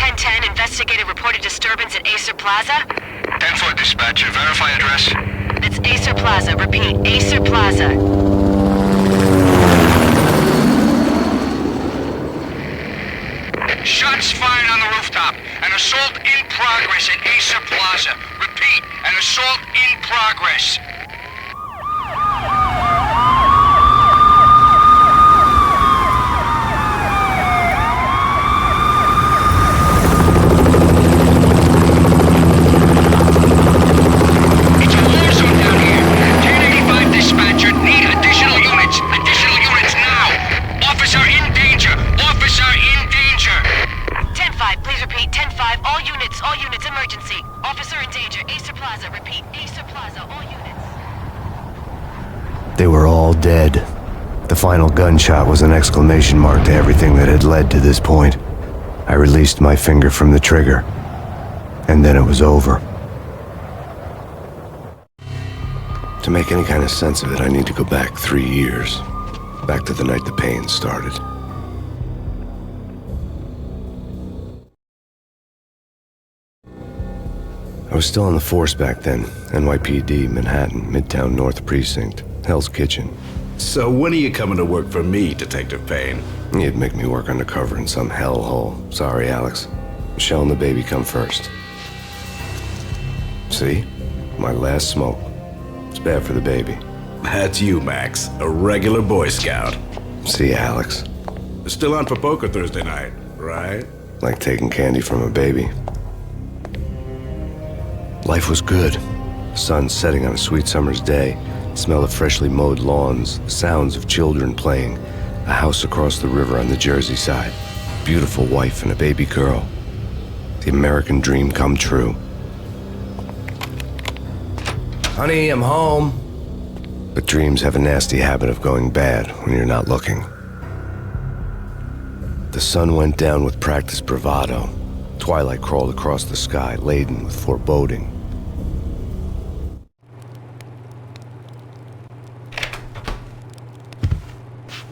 1010, investigated reported disturbance at Acer Plaza. 10-4 dispatcher, verify address. It's Acer Plaza, repeat, Acer Plaza. Shots fired on the rooftop. An assault in progress at Acer Plaza. Repeat, an assault in progress. It's a war zone down here. 1085 dispatcher, need additional units. Additional units now. Officer in danger. Officer in danger. 10-5, please repeat, 10-5, all units, emergency. Officer in danger, Acer Plaza, repeat, Acer Plaza, all units. They were all dead. The final gunshot was an exclamation mark to everything that had led to this point. I released my finger from the trigger, and then it was over. To make any kind of sense of it, I need to go back 3 years. Back to the night the pain started. I was still on the force back then. NYPD, Manhattan, Midtown North Precinct, Hell's Kitchen. So when are you coming to work for me, Detective Payne? You'd make me work undercover in some hellhole. Sorry, Alex. Michelle and the baby come first. See? My last smoke. It's bad for the baby. That's you, Max. A regular Boy Scout. See ya, Alex. Still on for poker Thursday night, right? Like taking candy from a baby. Life was good. The sun setting on a sweet summer's day. The smell of freshly mowed lawns. The sounds of children playing. A house across the river on the Jersey side. Beautiful wife and a baby girl. The American dream come true. Honey, I'm home. But dreams have a nasty habit of going bad when you're not looking. The sun went down with practiced bravado. Twilight crawled across the sky, laden with foreboding.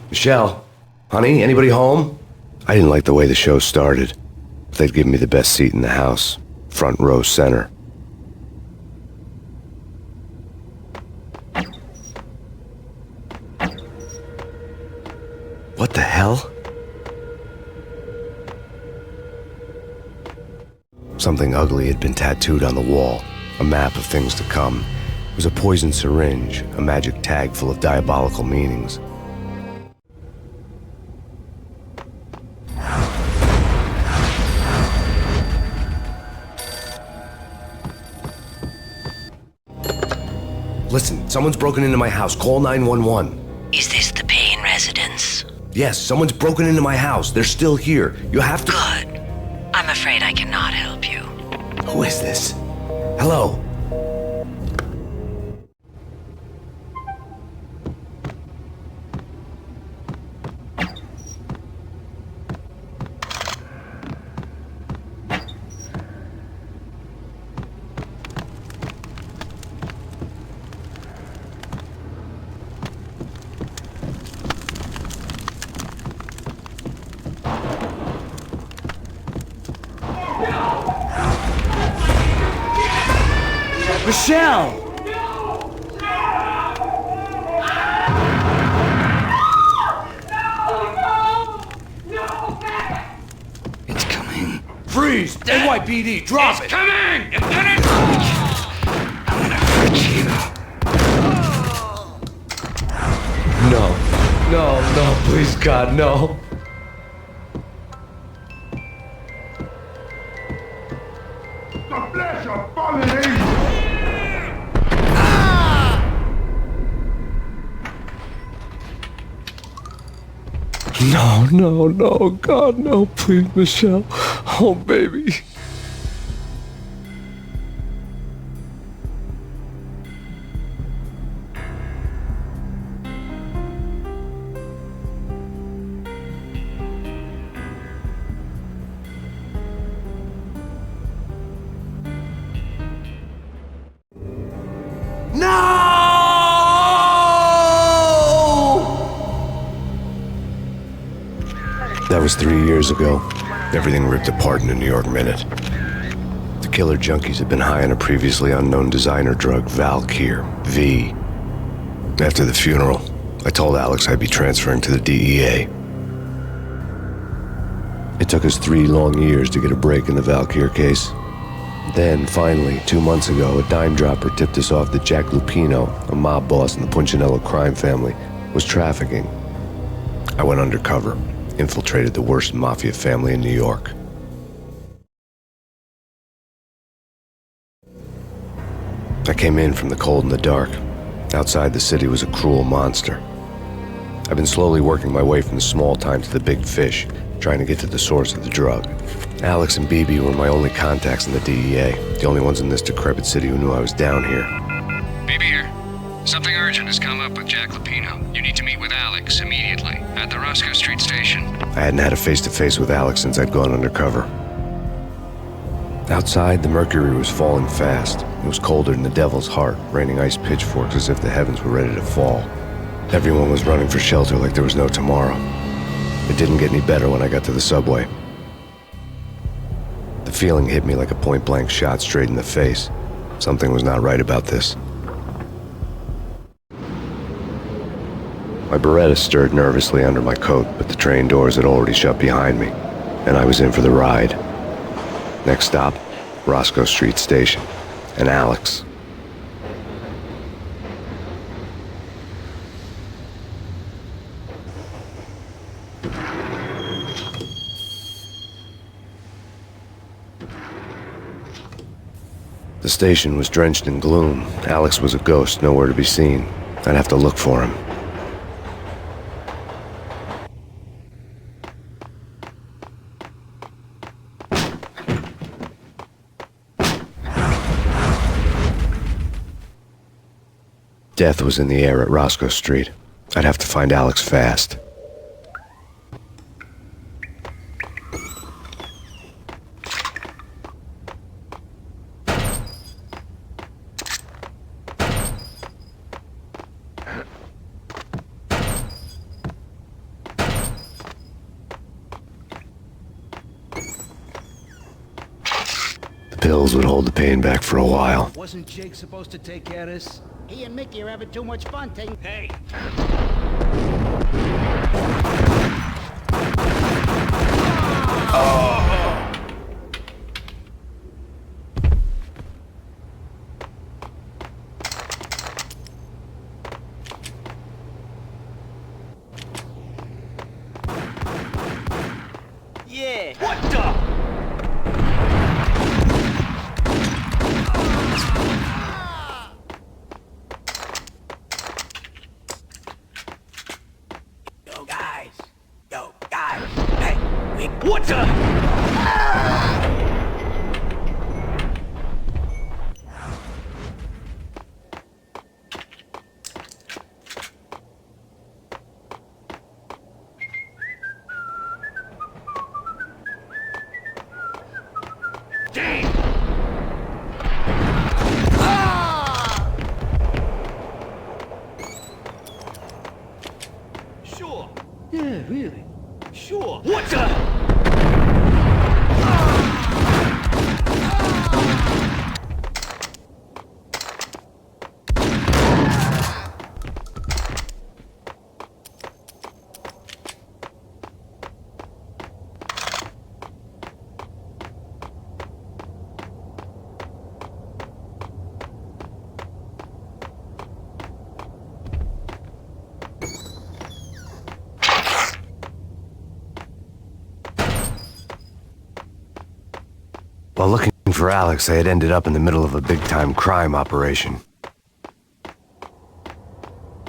Michelle, honey, anybody home? I didn't like the way the show started. They'd given me the best seat in the house, front row center. What the hell? Something ugly had been tattooed on the wall, a map of things to come. It was a poisoned syringe, a magic tag full of diabolical meanings. Listen, someone's broken into my house. Call 911. Is this the Payne residence? Yes, someone's broken into my house. They're still here. You have to... Good. I'm afraid I cannot help you. Who is this? Hello? Michelle! It's coming. Freeze! NYPD, drop it! Coming! Lieutenant! I'm gonna hurt you. No, please, God, no. The flesh of fallen angels! No, God, no, please, Michelle. Oh, baby. That was 3 years ago. Everything ripped apart in a New York minute. The killer junkies had been high on a previously unknown designer drug, Valkyr, V. After the funeral, I told Alex I'd be transferring to the DEA. It took us 3 long years to get a break in the Valkyr case. Then, finally, 2 months ago, a dime dropper tipped us off that Jack Lupino, a mob boss in the Punchinello crime family, was trafficking. I went undercover, infiltrated the worst mafia family in New York. I came in from the cold and the dark. Outside the city was a cruel monster. I've been slowly working my way from the small time to the big fish, trying to get to the source of the drug. Alex and BB were my only contacts in the DEA, the only ones in this decrepit city who knew I was down here. BB here. Something urgent has come up with Jack Lupino. You need to meet with Alex immediately at the Roscoe Street station. I hadn't had a face-to-face with Alex since I'd gone undercover. Outside, the mercury was falling fast. It was colder than the devil's heart, raining ice pitchforks as if the heavens were ready to fall. Everyone was running for shelter like there was no tomorrow. It didn't get any better when I got to the subway. The feeling hit me like a point-blank shot straight in the face. Something was not right about this. My Beretta stirred nervously under my coat, but the train doors had already shut behind me, and I was in for the ride. Next stop, Roscoe Street Station, and Alex. The station was drenched in gloom. Alex was a ghost, nowhere to be seen. I'd have to look for him. Death was in the air at Roscoe Street. I'd have to find Alex fast. The pills would hold the pain back for a while. Wasn't Jake supposed to take care of this? He and Mickey are having too much fun taking... Hey! Yeah! What the? What the? Damn! Sure. Yeah, really. Sure. What the? While looking for Alex, I had ended up in the middle of a big-time crime operation.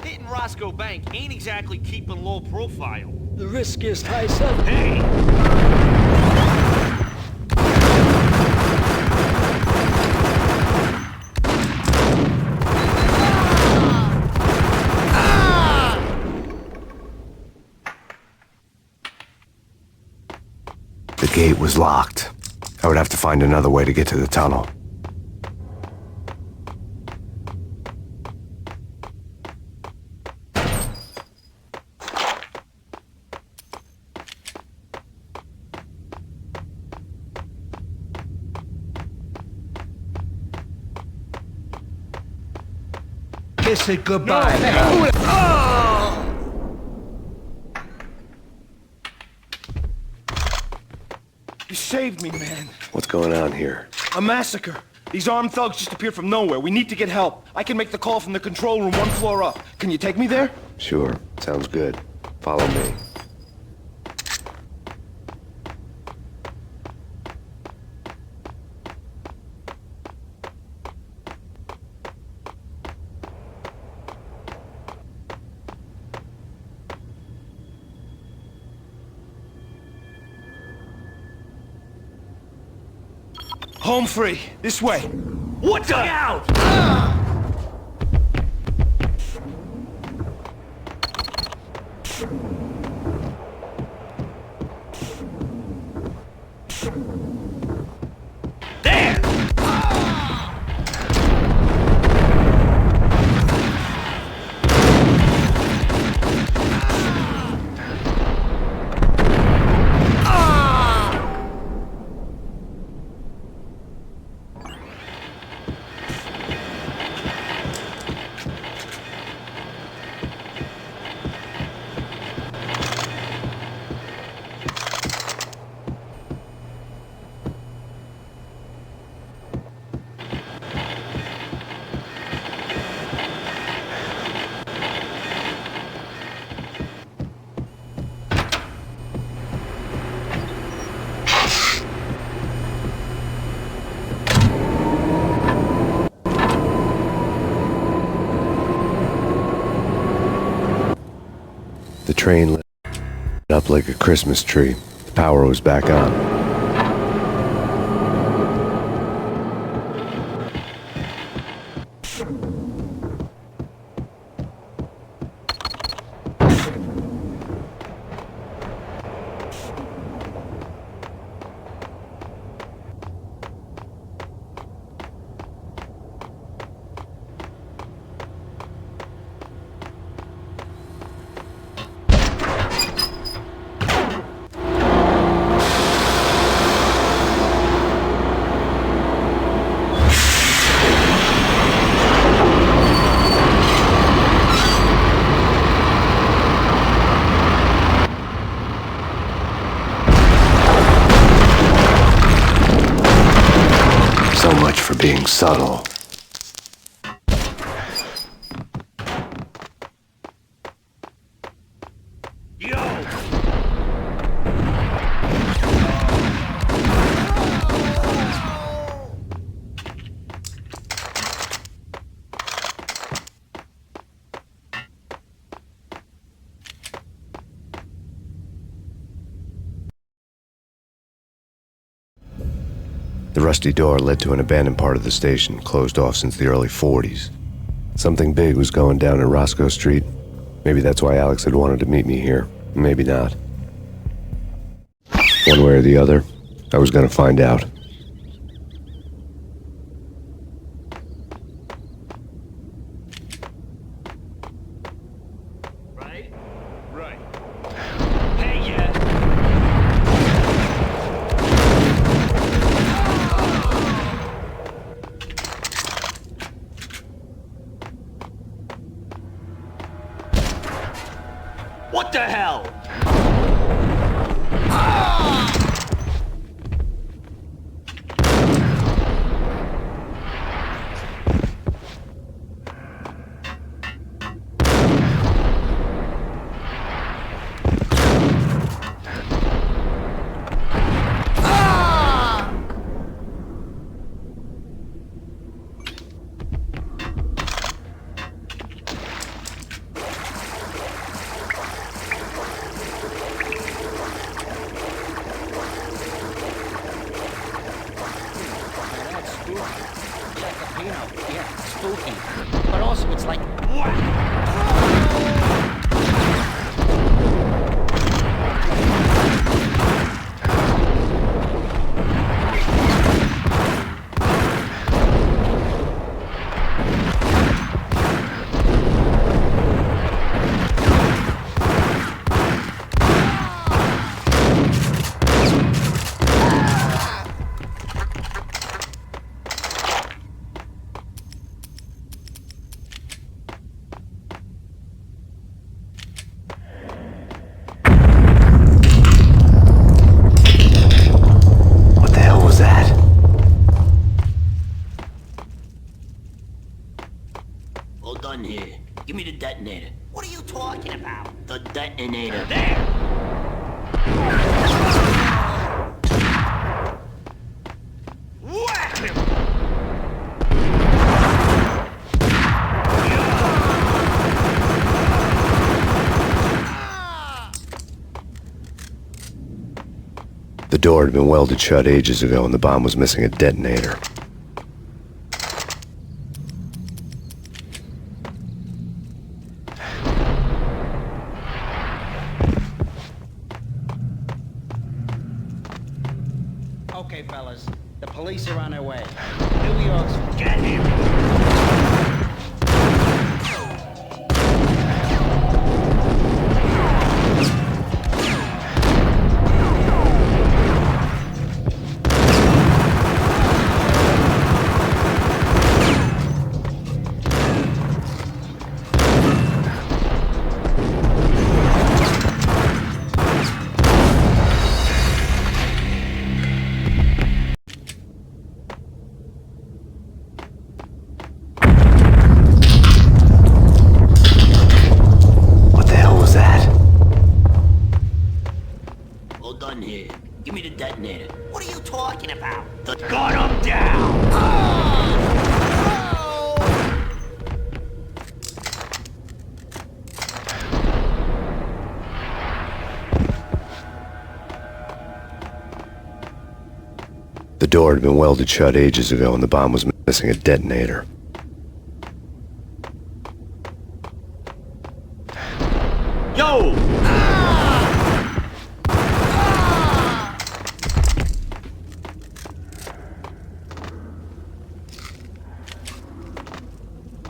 Hitting Roscoe Bank ain't exactly keeping low profile. The risk is high, son. Hey! The gate was locked. I would have to find another way to get to the tunnel. Kiss it goodbye. You saved me, man. What's going on here? A massacre. These armed thugs just appeared from nowhere. We need to get help. I can make the call from the control room 1 floor up. Can you take me there? Sure, sounds good. Follow me. Home free. This way. What the? Out! There! The train lit up like a Christmas tree. The power was back on. So much for being subtle. The rusty door led to an abandoned part of the station, closed off since the early 40s. Something big was going down at Roscoe Street. Maybe that's why Alex had wanted to meet me here. Maybe not. One way or the other, I was gonna find out. Right? Right. Hey, yeah. What the hell? Yeah, spooky. But also it's like... detonator. There! Whack him! The door had been welded shut ages ago and the bomb was missing a detonator. Okay, fellas. The police are on their way. New York's... Get him! What the hell was that? All done here. Give me the detonator. What are you talking about? Gun him down! The door had been welded shut ages ago and the bomb was missing a detonator. Yo!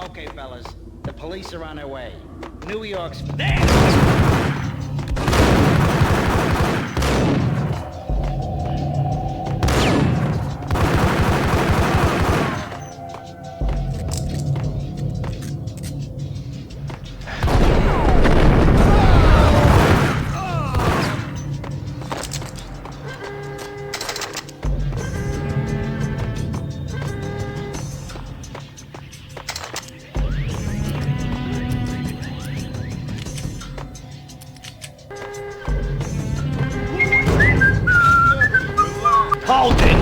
Okay, fellas. The police are on their way. New York's... There! Hold it!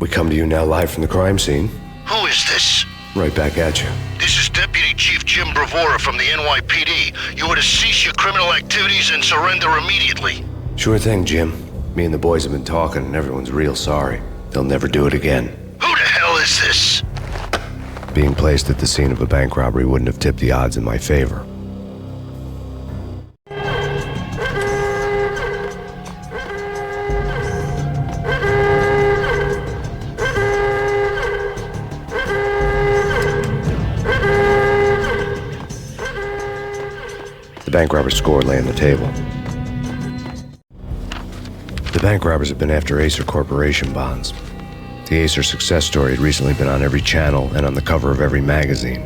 We come to you now live from the crime scene. Who is this? Right back at you. This is Deputy Chief Jim Bravura from the NYPD. You are to cease your criminal activities and surrender immediately. Sure thing, Jim. Me and the boys have been talking and everyone's real sorry. They'll never do it again. Who the hell is this? Being placed at the scene of a bank robbery wouldn't have tipped the odds in my favor. The bank robber's score lay on the table. The bank robbers have been after Acer Corporation bonds. The Acer success story had recently been on every channel and on the cover of every magazine.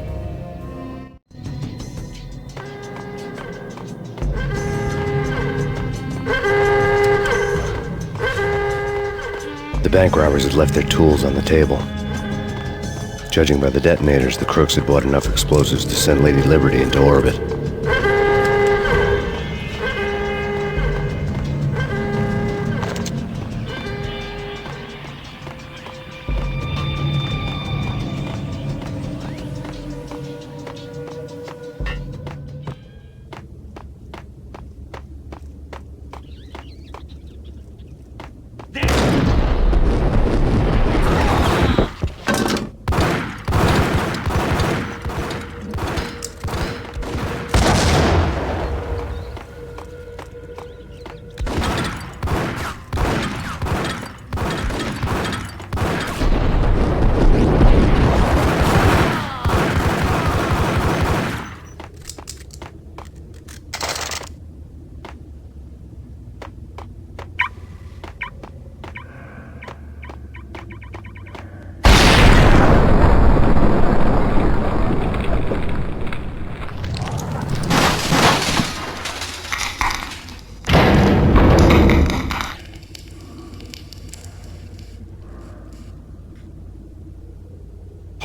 The bank robbers had left their tools on the table. Judging by the detonators, the crooks had bought enough explosives to send Lady Liberty into orbit.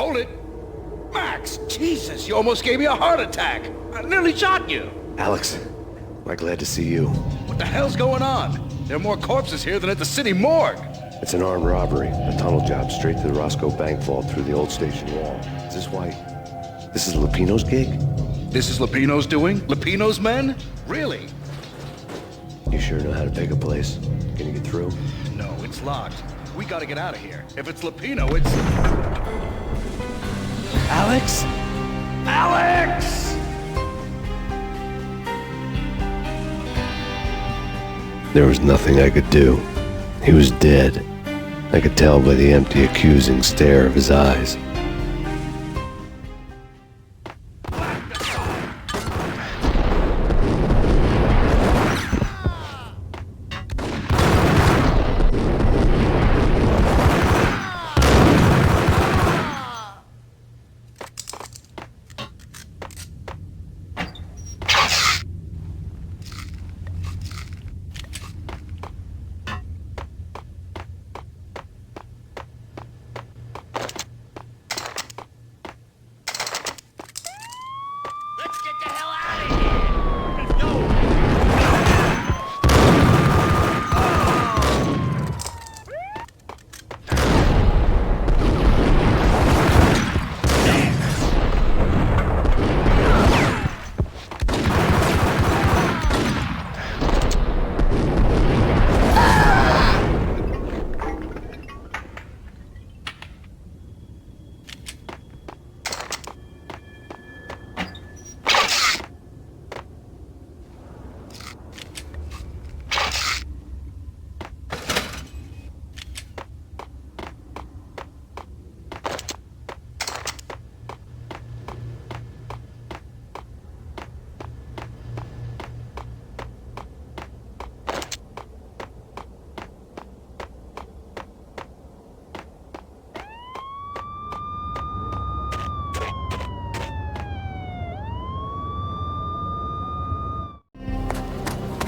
Hold it! Max! Jesus, you almost gave me a heart attack! I nearly shot you! Alex, I'm glad to see you. What the hell's going on? There are more corpses here than at the city morgue! It's an armed robbery, a tunnel job straight to the Roscoe bank vault through the old station wall. Is this why... This is Lupino's gig? This is Lupino's doing? Lupino's men? Really? You sure know how to pick a place? Can you get through? No, it's locked. We gotta get out of here. If it's Lupino, it's... Alex? Alex! There was nothing I could do. He was dead. I could tell by the empty, accusing stare of his eyes.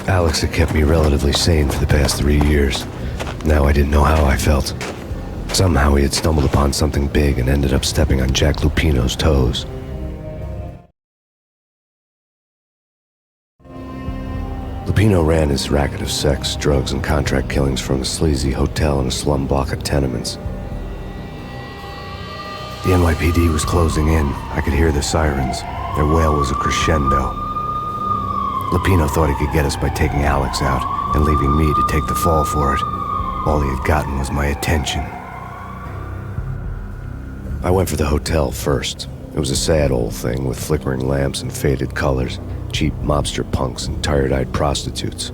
Alex had kept me relatively sane for the past 3 years. Now I didn't know how I felt. Somehow he had stumbled upon something big and ended up stepping on Jack Lupino's toes. Lupino ran his racket of sex, drugs, and contract killings from a sleazy hotel in a slum block of tenements. The NYPD was closing in. I could hear the sirens. Their wail was a crescendo. Lupino thought he could get us by taking Alex out and leaving me to take the fall for it. All he had gotten was my attention. I went for the hotel first. It was a sad old thing with flickering lamps and faded colors, cheap mobster punks and tired-eyed prostitutes.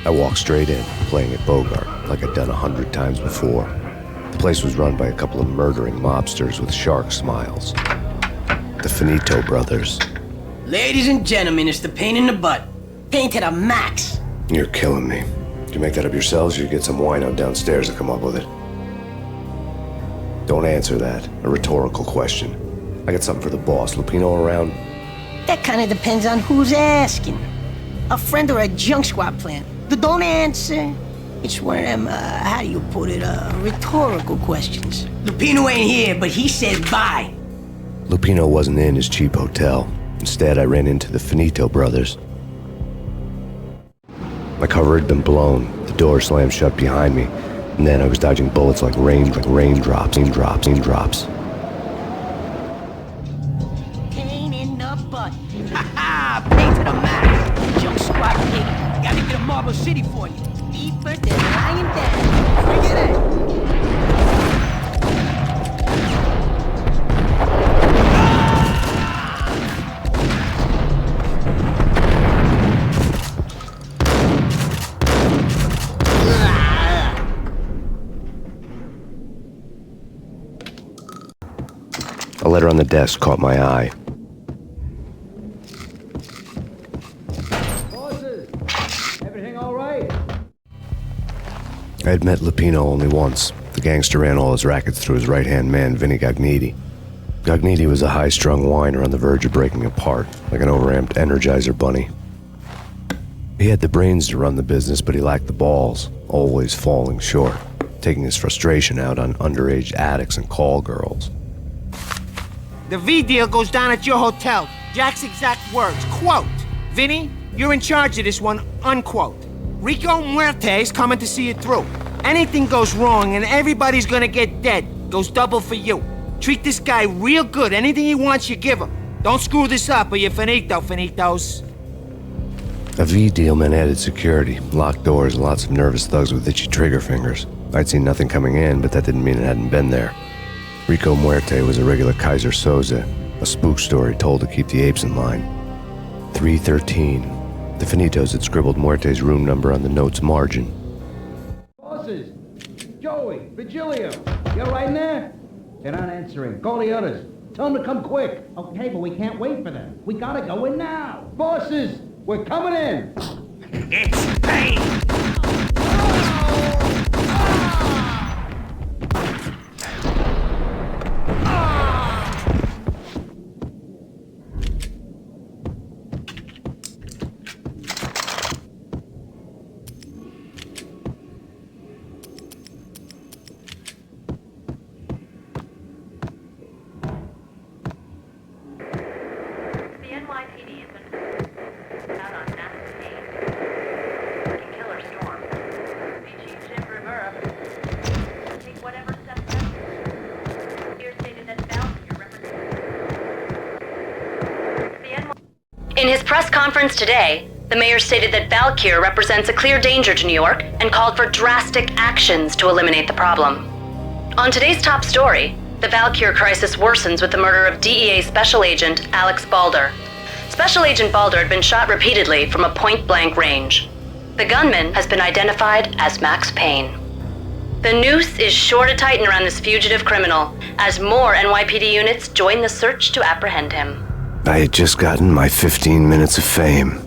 I walked straight in, playing at Bogart, like I'd done 100 times before. The place was run by a couple of murdering mobsters with shark smiles. The Finito brothers. Ladies and gentlemen, it's the pain in the butt. Pain to the max. You're killing me. Did you make that up yourselves, or you get some wino downstairs to come up with it? Don't answer that. A rhetorical question. I got something for the boss. Lupino around? That kind of depends on who's asking. A friend or a junk squad plan. Don't answer. It's one of them, how do you put it, rhetorical questions. Lupino ain't here, but he said bye. Lupino wasn't in his cheap hotel. Instead, I ran into the Finito brothers. My cover had been blown, the door slammed shut behind me, and then I was dodging bullets like raindrops. Pain in the butt. Ha-ha! Pain to the max. Junk squad pig. Gotta get a Marble City for you. Deeper than lying down. Bring it in. A letter on the desk caught my eye. Bosses, everything all right? I had met Lupino only once. The gangster ran all his rackets through his right-hand man, Vinny Gagniti. Gagniti was a high-strung whiner on the verge of breaking apart, like an overamped Energizer bunny. He had the brains to run the business, but he lacked the balls, always falling short. taking his frustration out on underage addicts and call girls. The V deal goes down at your hotel. Jack's exact words, quote, "Vinny, you're in charge of this one," unquote. Rico Muerte's coming to see it through. Anything goes wrong and everybody's gonna get dead, goes double for you. Treat this guy real good. Anything he wants, you give him. Don't screw this up or you're finito, finitos. A V deal meant added security, locked doors, and lots of nervous thugs with itchy trigger fingers. I'd seen nothing coming in, but that didn't mean it hadn't been there. Rico Muerte was a regular Kaiser Soze, a spook story told to keep the apes in line. 313. The Finitos had scribbled Muerte's room number on the note's margin. Bosses! Joey, Virgilio, you right in there? They're not answering. Call the others. Tell them to come quick. Okay, but we can't wait for them. We gotta go in now. Bosses, we're coming in. It's pain! In his press conference today, the mayor stated that Valkyr represents a clear danger to New York and called for drastic actions to eliminate the problem. On today's top story, the Valkyr crisis worsens with the murder of DEA Special Agent Alex Balder. Special Agent Balder had been shot repeatedly from a point-blank range. The gunman has been identified as Max Payne. The noose is sure to tighten around this fugitive criminal as more NYPD units join the search to apprehend him. I had just gotten my 15 minutes of fame.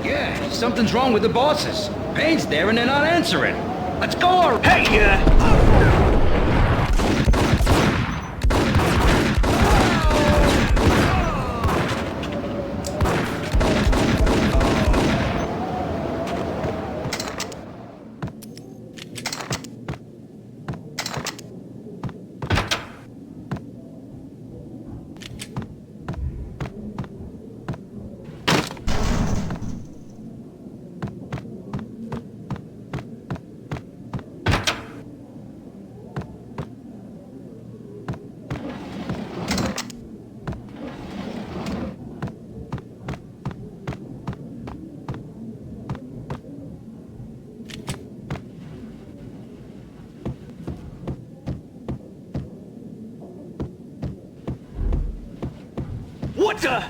Yeah, something's wrong with the bosses. Payne's there and they're not answering. Let's go! Hey, What the?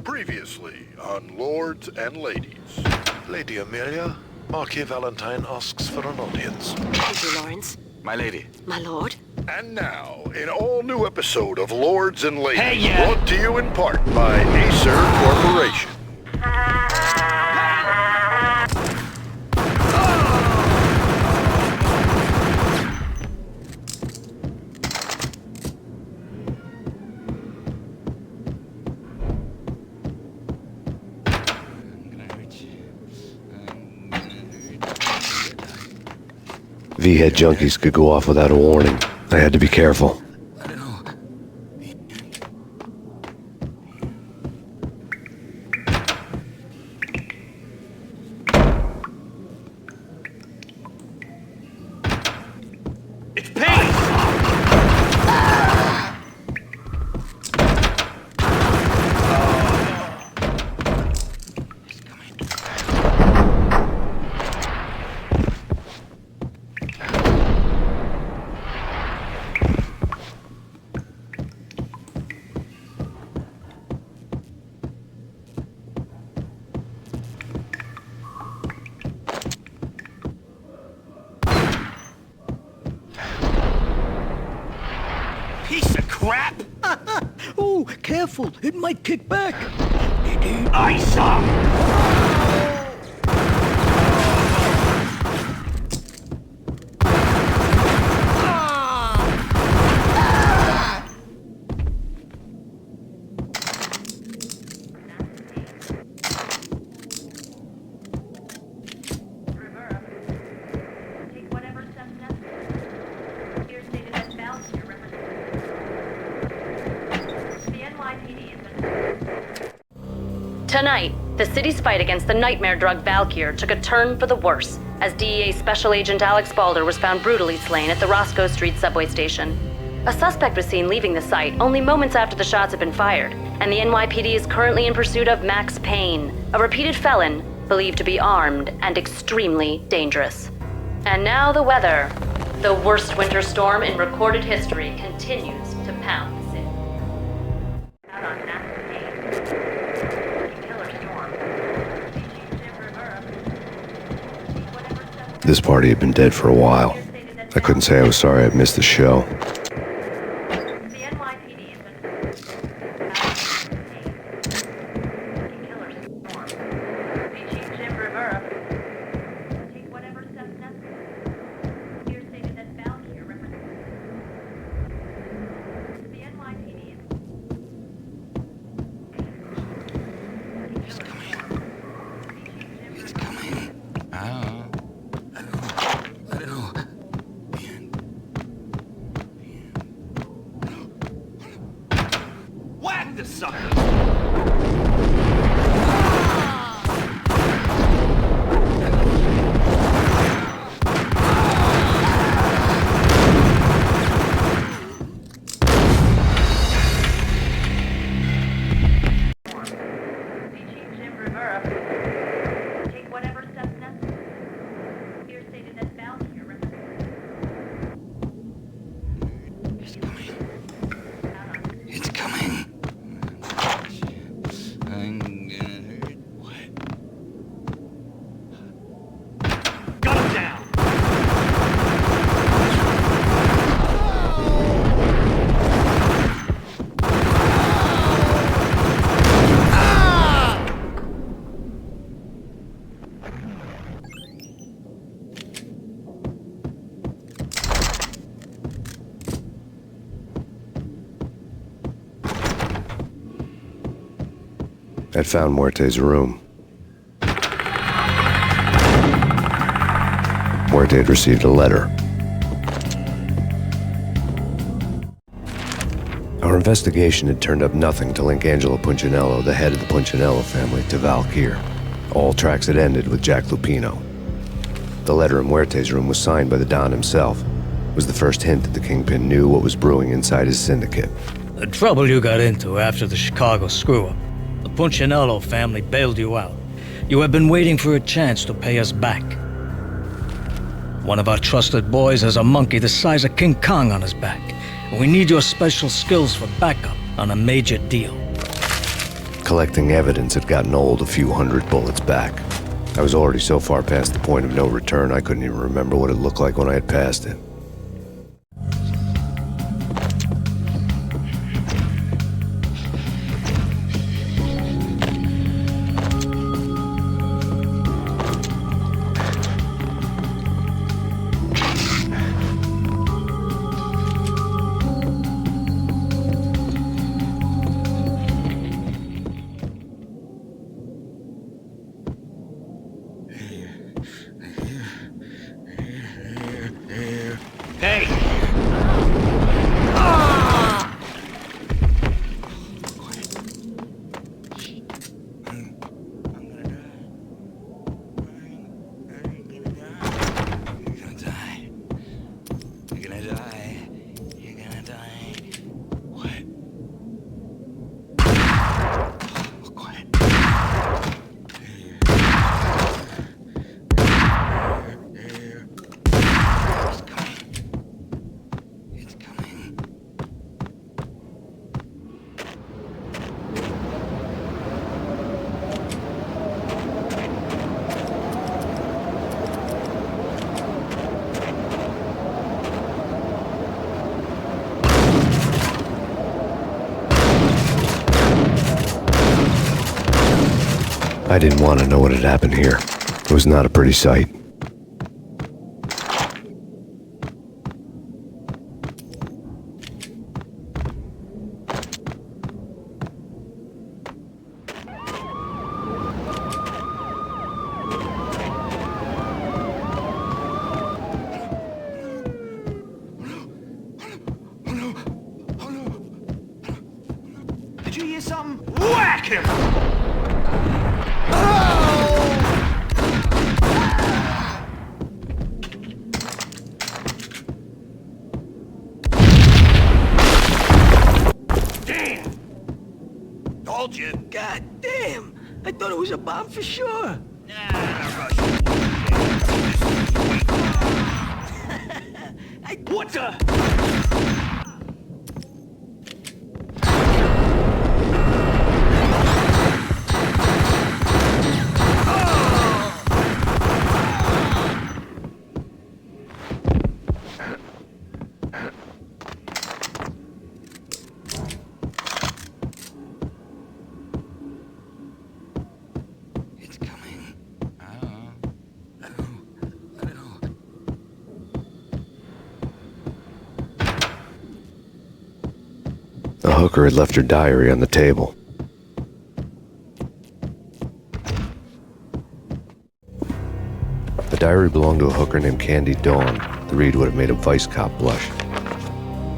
Previously on Lords and Ladies. Lady Amelia, Marquis Valentine asks for an audience. Thank you, Lawrence. My lady. My lord. And now, an all-new episode of Lords and Ladies, Hey, brought to you in part by Acer Corporation. V-head junkies could go off without a warning. I had to be careful. piece of crap! Oh, careful. It might kick back. Ice up! Tonight, the city's fight against the nightmare drug Valkyr took a turn for the worse as DEA Special Agent Alex Balder was found brutally slain at the Roscoe Street subway station. A suspect was seen leaving the site only moments after the shots had been fired, and the NYPD is currently in pursuit of Max Payne, a repeated felon believed to be armed and extremely dangerous. And now the weather. The worst winter storm in recorded history continues to pound the city. Out on Max Payne. This party had been dead for a while. I couldn't say I was sorry I'd missed the show. Whack the sucker! I'd found Muerte's room. Muerte had received a letter. Our investigation had turned up nothing to link Angelo Punchinello, the head of the Punchinello family, to Valkyr. All tracks had ended with Jack Lupino. The letter in Muerte's room was signed by the Don himself. It was the first hint that the Kingpin knew what was brewing inside his syndicate. The trouble you got into after the Chicago screw-up. The Punchinello family bailed you out. You have been waiting for a chance to pay us back. One of our trusted boys has a monkey the size of King Kong on his back. And we need your special skills for backup on a major deal. Collecting evidence had gotten old a few hundred bullets back. I was already so far past the point of no return I couldn't even remember what it looked like when I had passed it. I didn't want to know what had happened here. It was not a pretty sight. Did you hear something? Whack him! Damn! Told you. God damn! I thought it was a bomb for sure. What the? It's coming. The hooker had left her diary on the table. The diary belonged to a hooker named Candy Dawn. The read would have made a vice cop blush.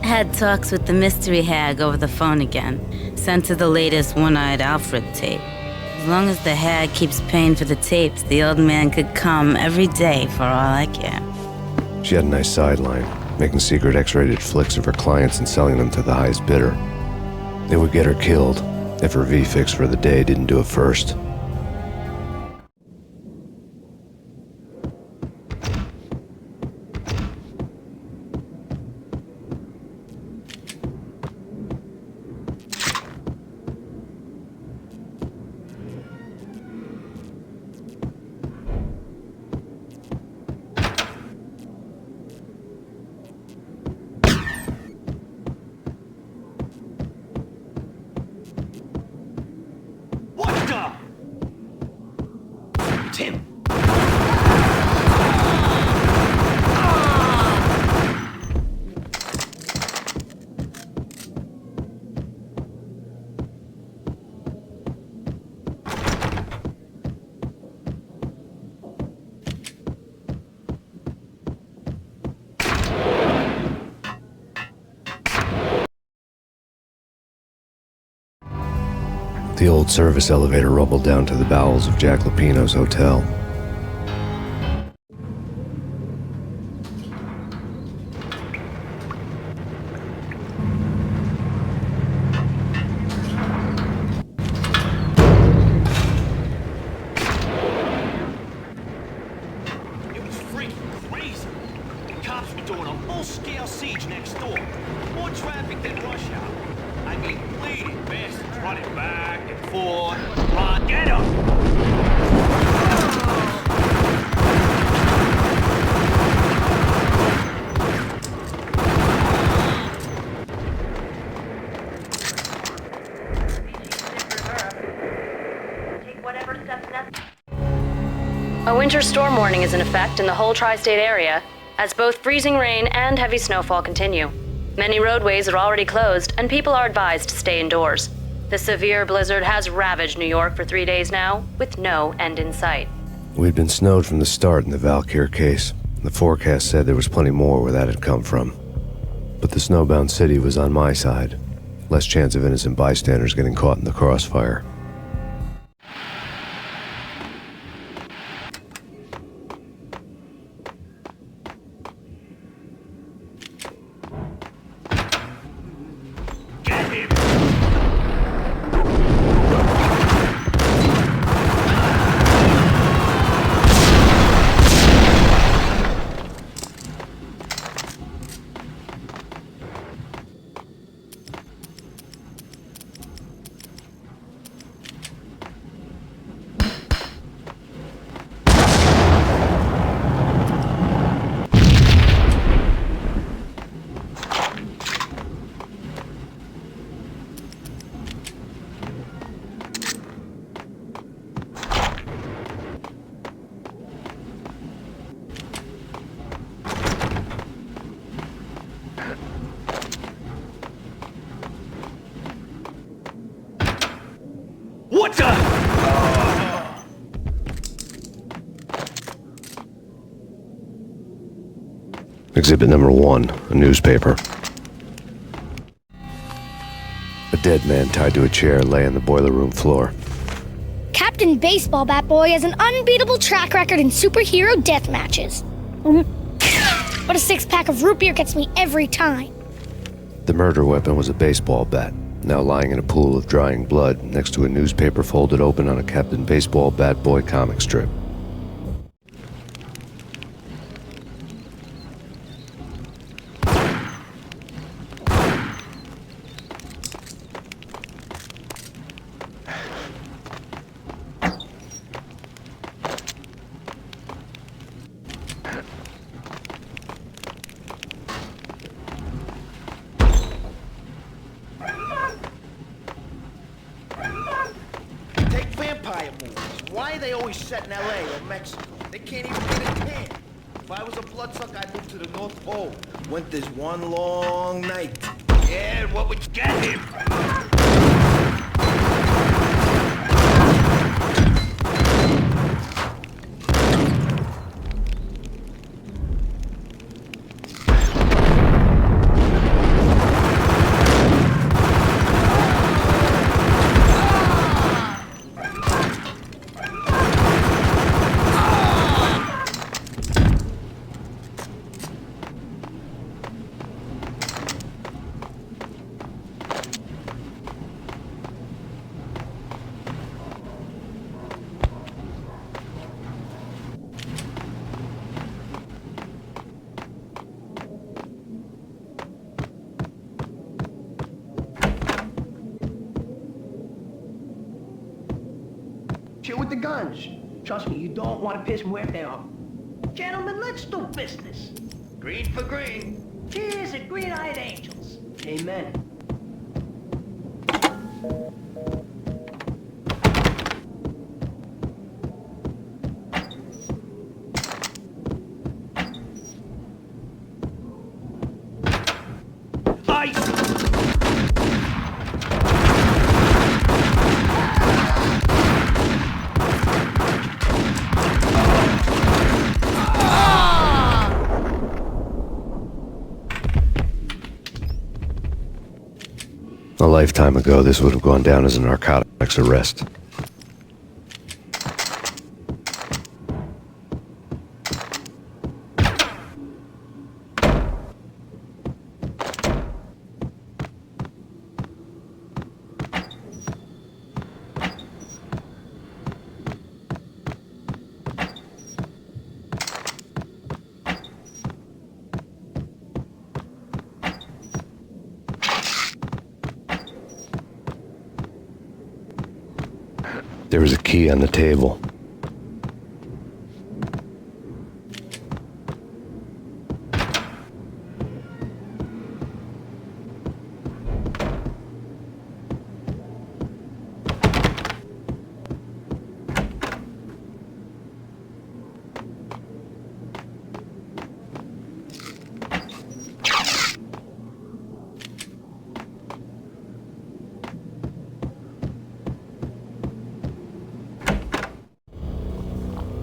Had talks with the mystery hag over the phone again. Sent to the latest One-Eyed Alfred tape. As long as the hag keeps paying for the tapes, the old man could come every day for all I care. She had a nice sideline, making secret X-rated flicks of her clients and selling them to the highest bidder. It would get her killed if her V-fix for the day didn't do it first. What the? Tim. The old service elevator rumbled down to the bowels of Jack Lupino's hotel. It was freaking crazy. The cops were doing a full-scale siege next door. More traffic than rush hour. I mean, bleeding bastards running back and forth. Ron, get up! A winter storm warning is in effect in the whole tri-state area, as both freezing rain and heavy snowfall continue. Many roadways are already closed, and people are advised to stay indoors. The severe blizzard has ravaged New York for 3 days now, with no end in sight. We'd been snowed from the start in the Valkyr case. The forecast said there was plenty more where that had come from. But the snowbound city was on my side. Less chance of innocent bystanders getting caught in the crossfire. Exhibit number 1, a newspaper. A dead man tied to a chair lay on the boiler room floor. Captain Baseball Bat Boy has an unbeatable track record in superhero death matches. But a 6-pack of root beer gets me every time. The murder weapon was a baseball bat, now lying in a pool of drying blood next to a newspaper folded open on a Captain Baseball Bat Boy comic strip. Why are they always set in LA or Mexico? They can't even get a tan. If I was a bloodsucker, I'd move to the North Pole. Winter's one long night. Yeah, what would get him? Chill with the guns. Trust me, you don't want to piss Muerte off. Gentlemen, let's do business. Green for green. Cheers at green-eyed angels. Amen. A lifetime ago, this would have gone down as a narcotics arrest. There was a key on the table.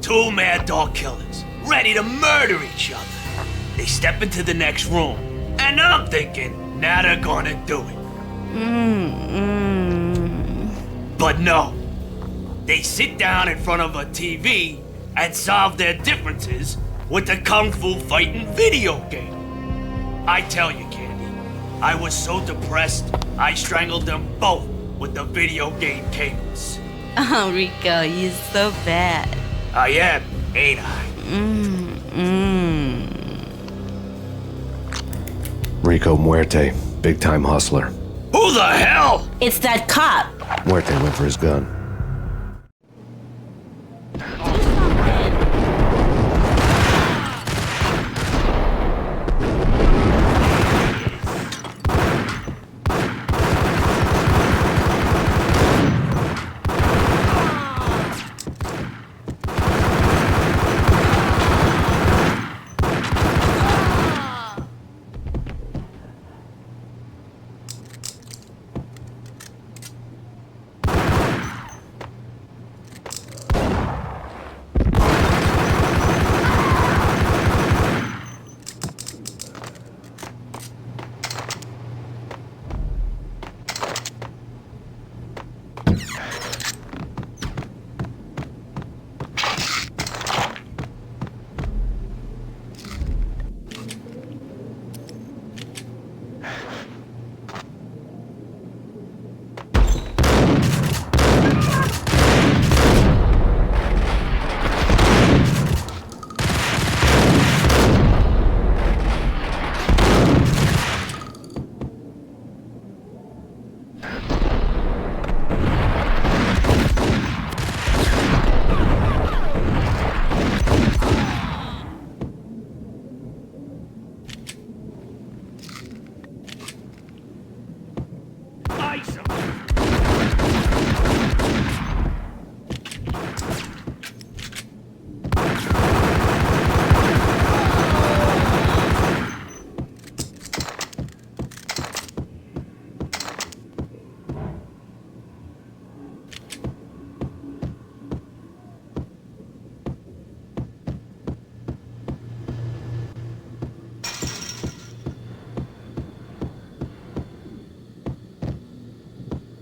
Two mad dog killers, ready to murder each other. They step into the next room, and I'm thinking, now they're gonna do it. But no. They sit down in front of a TV and solve their differences with the Kung Fu fighting video game. I tell you, Candy, I was so depressed, I strangled them both with the video game cables. Oh, Rico, you're so bad. I am, ain't I? Rico Muerte, big-time hustler. Who the hell? It's that cop. Muerte went for his gun.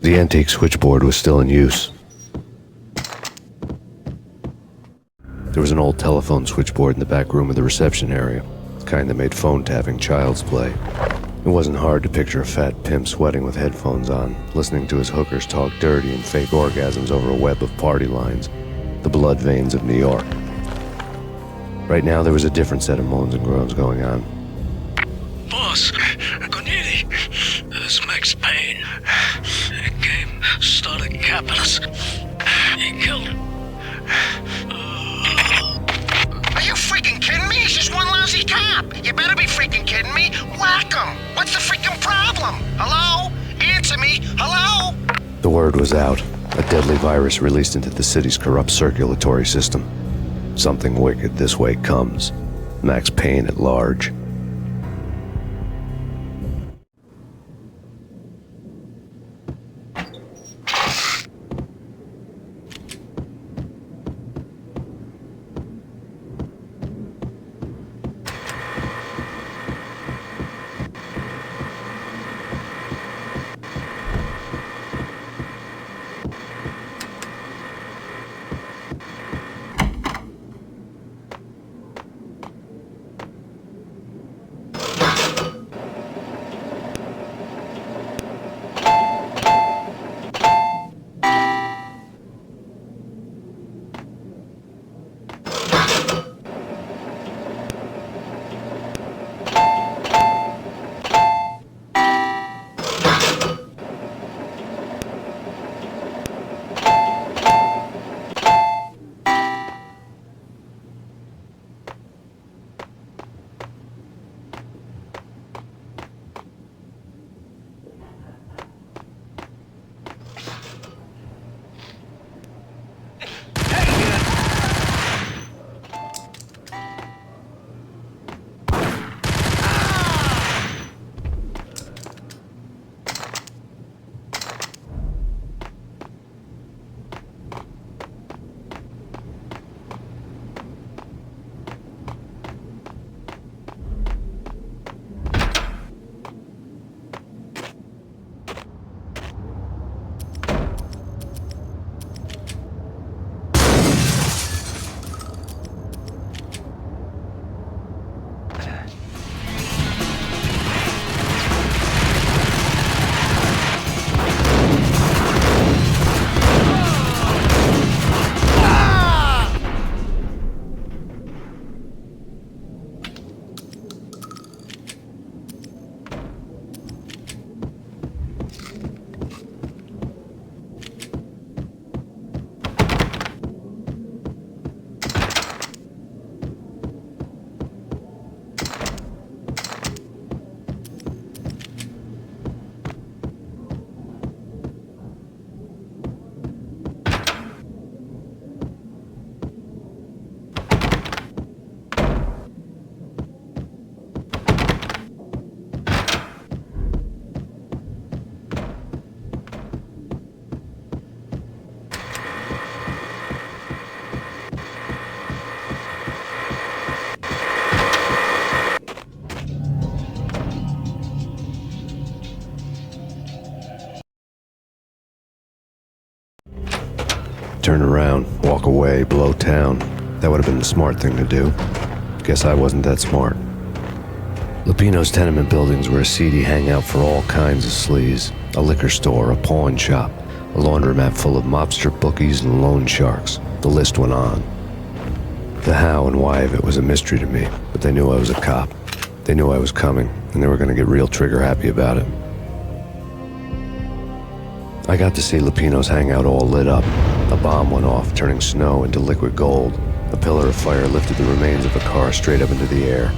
The antique switchboard was still in use. There was an old telephone switchboard in the back room of the reception area, the kind that made phone tapping child's play. It wasn't hard to picture a fat pimp sweating with headphones on, listening to his hookers talk dirty and fake orgasms over a web of party lines, the blood veins of New York. Right now, there was a different set of moans and groans going on. Boss, Cornelia, this Max Payne. He came, started capping us. He killed him. Are you freaking kidding me? He's just one lousy cop. You better be freaking kidding me. Whack him. What's the freaking problem? Hello? Answer me. Hello? The word was out. A deadly virus released into the city's corrupt circulatory system. Something wicked this way comes. Max Payne at large. Turn around, walk away, blow town. That would have been the smart thing to do. Guess I wasn't that smart. Lupino's tenement buildings were a seedy hangout for all kinds of sleaze. A liquor store, a pawn shop, a laundromat full of mobster bookies and loan sharks. The list went on. The how and why of it was a mystery to me, but they knew I was a cop. They knew I was coming, and they were going to get real trigger happy about it. I got to see Lupino's hangout all lit up. A bomb went off, turning snow into liquid gold. A pillar of fire lifted the remains of a car straight up into the air.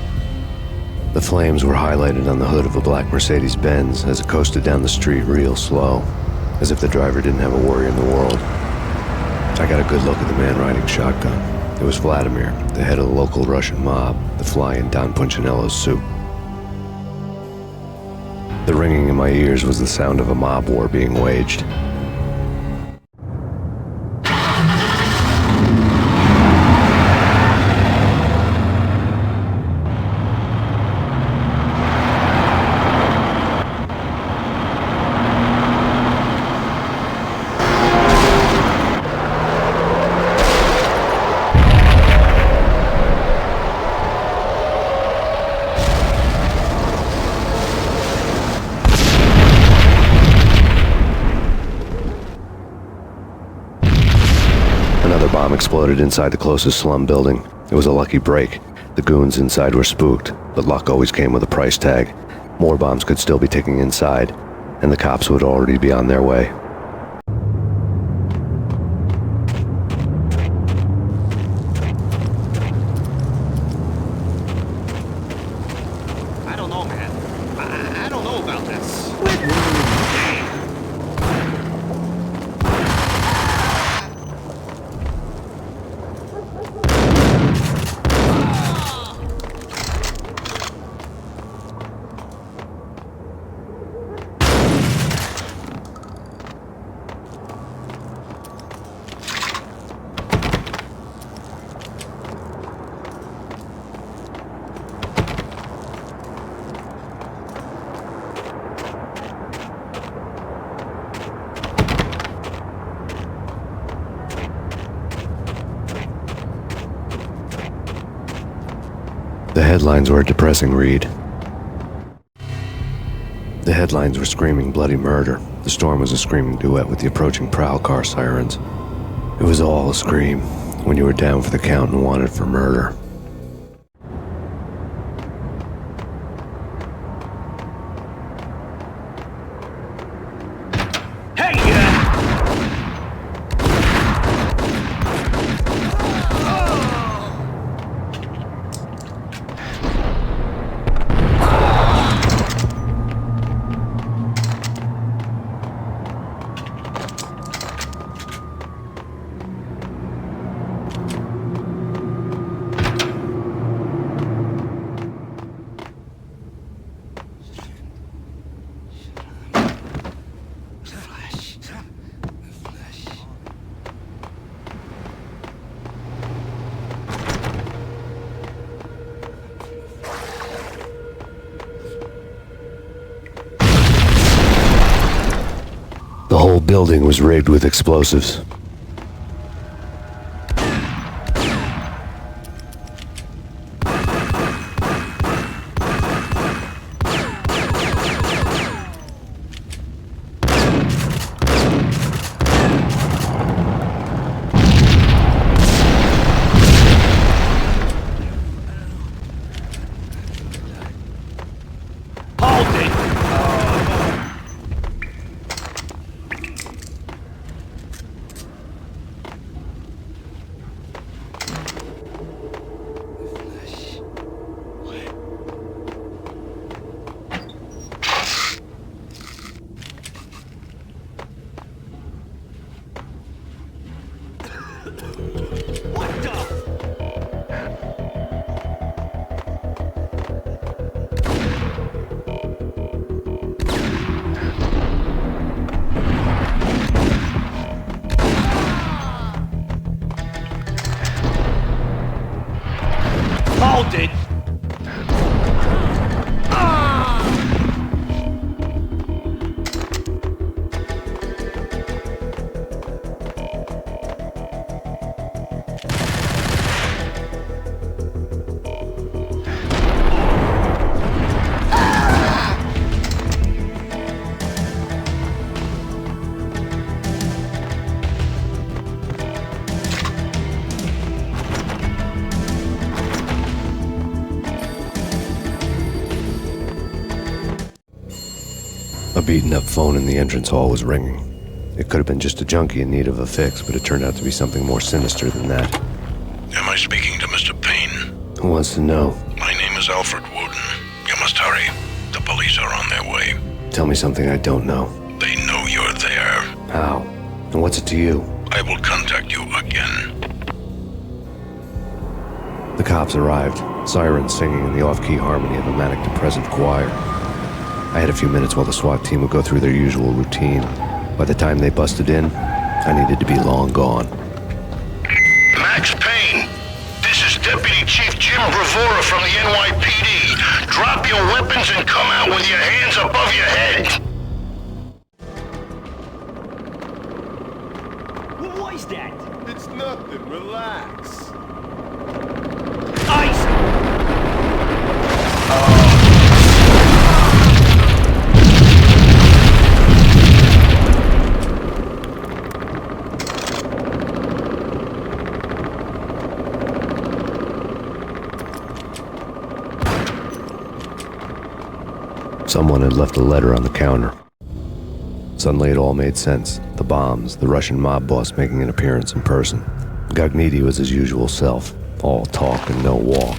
The flames were highlighted on the hood of a black Mercedes-Benz as it coasted down the street real slow, as if the driver didn't have a worry in the world. I got a good look at the man riding shotgun. It was Vladimir, the head of the local Russian mob, the fly in Don Punchinello's soup. The ringing in my ears was the sound of a mob war being waged. Bomb exploded inside the closest slum building. It was a lucky break. The goons inside were spooked, but luck always came with a price tag. More bombs could still be ticking inside, and the cops would already be on their way. I don't know, man. I don't know about this. The headlines were a depressing read. The headlines were screaming bloody murder. The storm was a screaming duet with the approaching prowl car sirens. It was all a scream when you were down for the count and wanted for murder. The whole building was rigged with explosives. Hold it! A beaten-up phone in the entrance hall was ringing. It could have been just a junkie in need of a fix, but it turned out to be something more sinister than that. Am I speaking to Mr. Payne? Who wants to know? My name is Alfred Wooten. You must hurry. The police are on their way. Tell me something I don't know. They know you're there. How? And what's it to you? I will contact you again. The cops arrived, sirens singing in the off-key harmony of a manic-depressive choir. I had a few minutes while the SWAT team would go through their usual routine. By the time they busted in, I needed to be long gone. Max Payne, this is Deputy Chief Jim Bravura from the NYPD. Drop your weapons and come out with your hands above your head. What was that? It's nothing. Relax. Ice! Someone had left a letter on the counter. Suddenly it all made sense. The bombs, the Russian mob boss making an appearance in person. Gagniti was his usual self, all talk and no walk.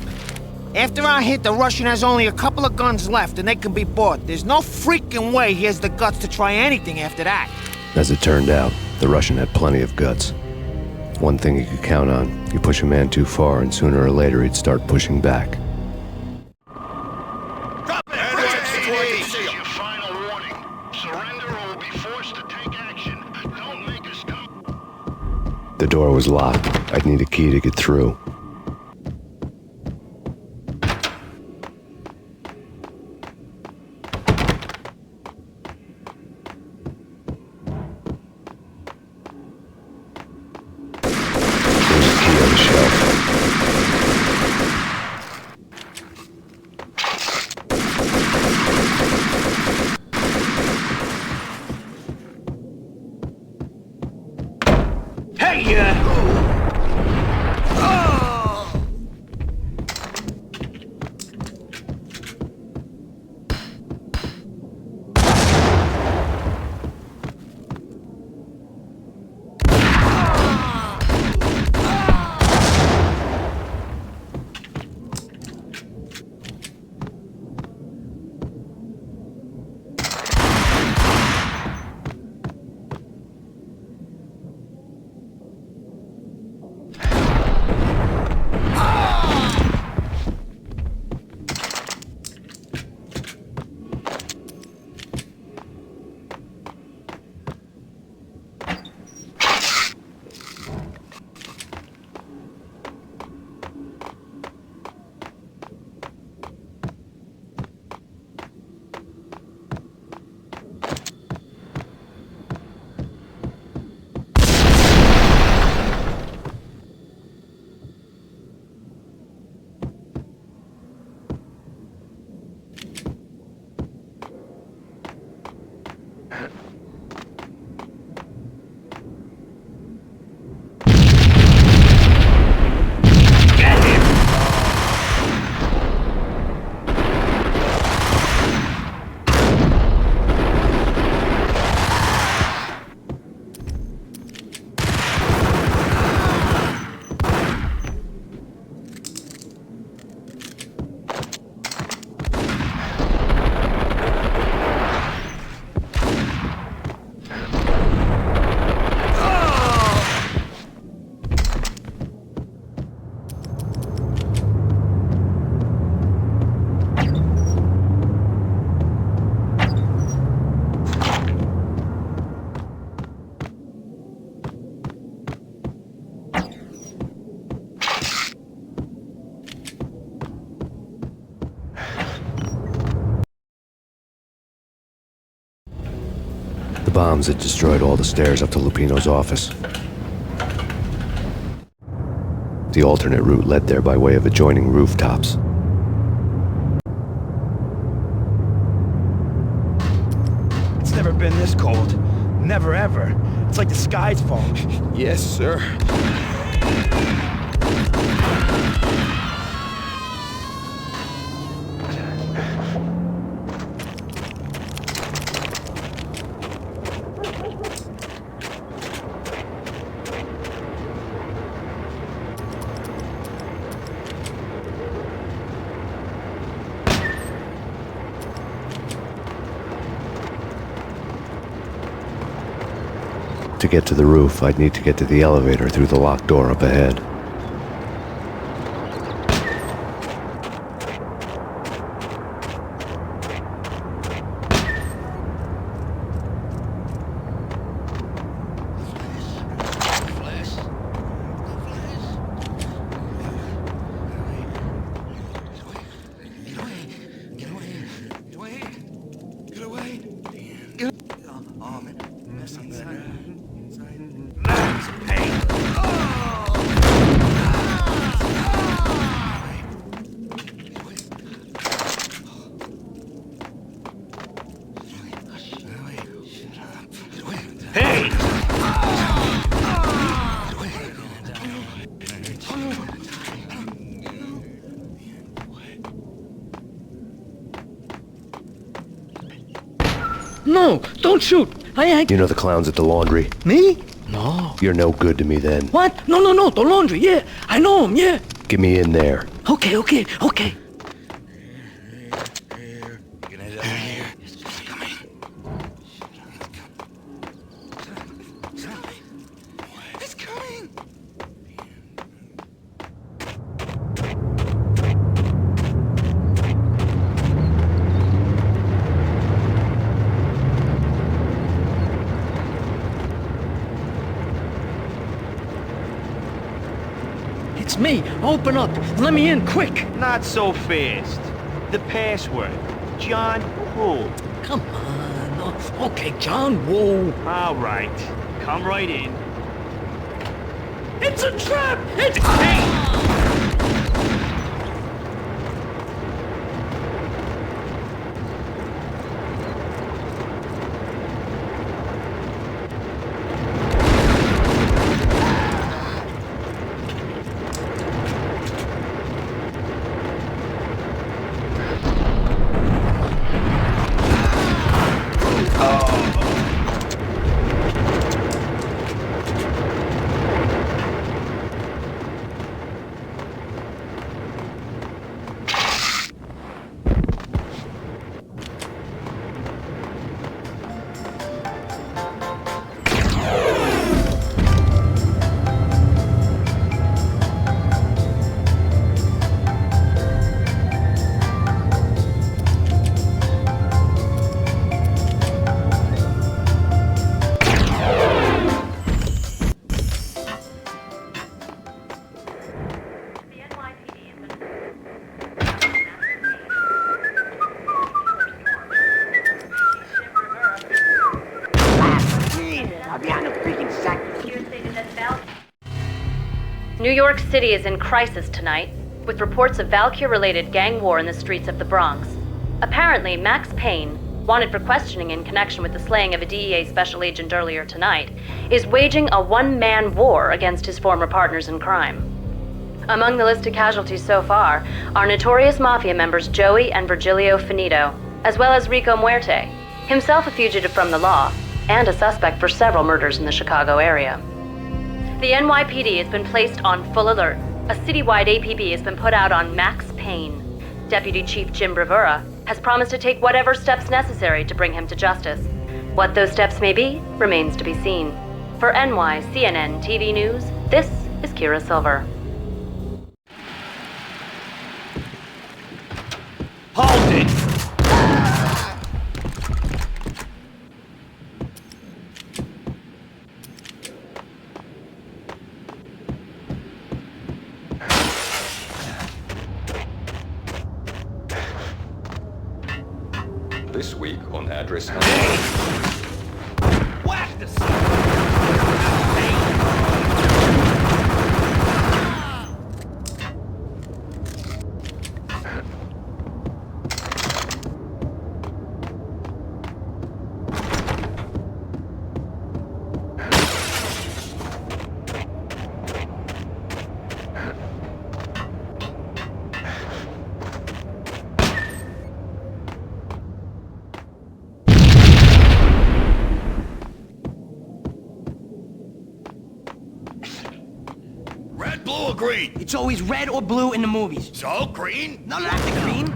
After our hit, the Russian has only a couple of guns left and they can be bought. There's no freaking way he has the guts to try anything after that. As it turned out, the Russian had plenty of guts. One thing you could count on, you push a man too far and sooner or later he'd start pushing back. This is your final warning. Surrender or we'll be forced to take action. Don't make us come. The door was locked. I'd need a key to get through. There's a key on the shelf. The bombs had destroyed all the stairs up to Lupino's office. The alternate route led there by way of adjoining rooftops. It's never been this cold. Never ever. It's like the sky's falling. Yes, sir. To get to the roof, I'd need to get to the elevator through the locked door up ahead. No, don't shoot. I ain't... You know the clowns at the laundry? Me? No. You're no good to me then. What? No, the laundry, yeah. I know him, yeah. Get me in there. Okay. It's me. Open up. Let me in, quick. Not so fast. The password. John who? Come on. Okay, John Woo. All right. Come right in. It's a trap! It's... New York City is in crisis tonight, with reports of Valkyr-related gang war in the streets of the Bronx. Apparently, Max Payne, wanted for questioning in connection with the slaying of a DEA special agent earlier tonight, is waging a one-man war against his former partners in crime. Among the listed casualties so far are notorious mafia members Joey and Virgilio Finito, as well as Rico Muerte, himself a fugitive from the law, and a suspect for several murders in the Chicago area. The NYPD has been placed on full alert. A citywide APB has been put out on Max Payne. Deputy Chief Jim Bravura has promised to take whatever steps necessary to bring him to justice. What those steps may be remains to be seen. For NYCNN TV News, this is Kira Silver. Hold it! This week on Address Whack the Red, blue, or green? It's always red or blue in the movies. So, green? No, not the green.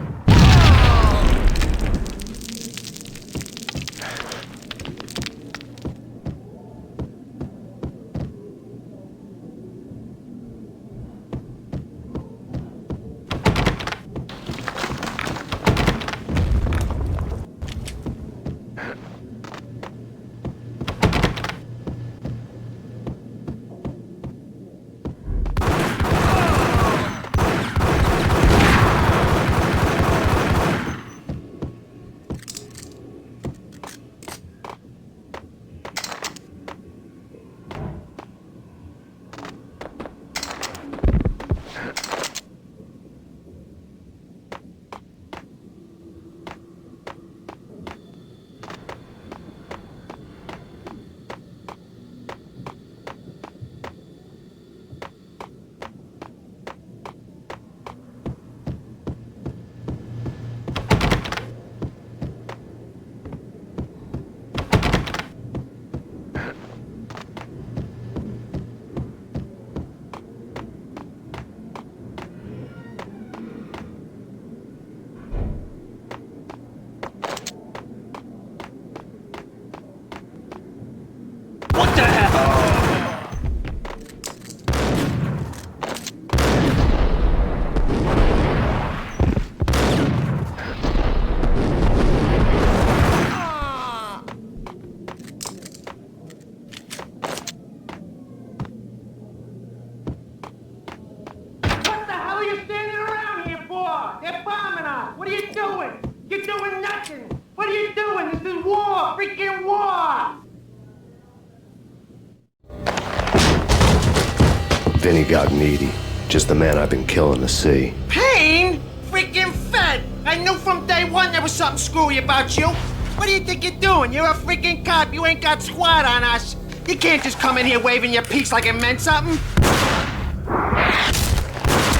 Vinny Gognitti, just the man I've been killing to see. Payne? Freaking fed! I knew from day one there was something screwy about you. What do you think you're doing? You're a freaking cop. You ain't got squat on us. You can't just come in here waving your piece like it meant something.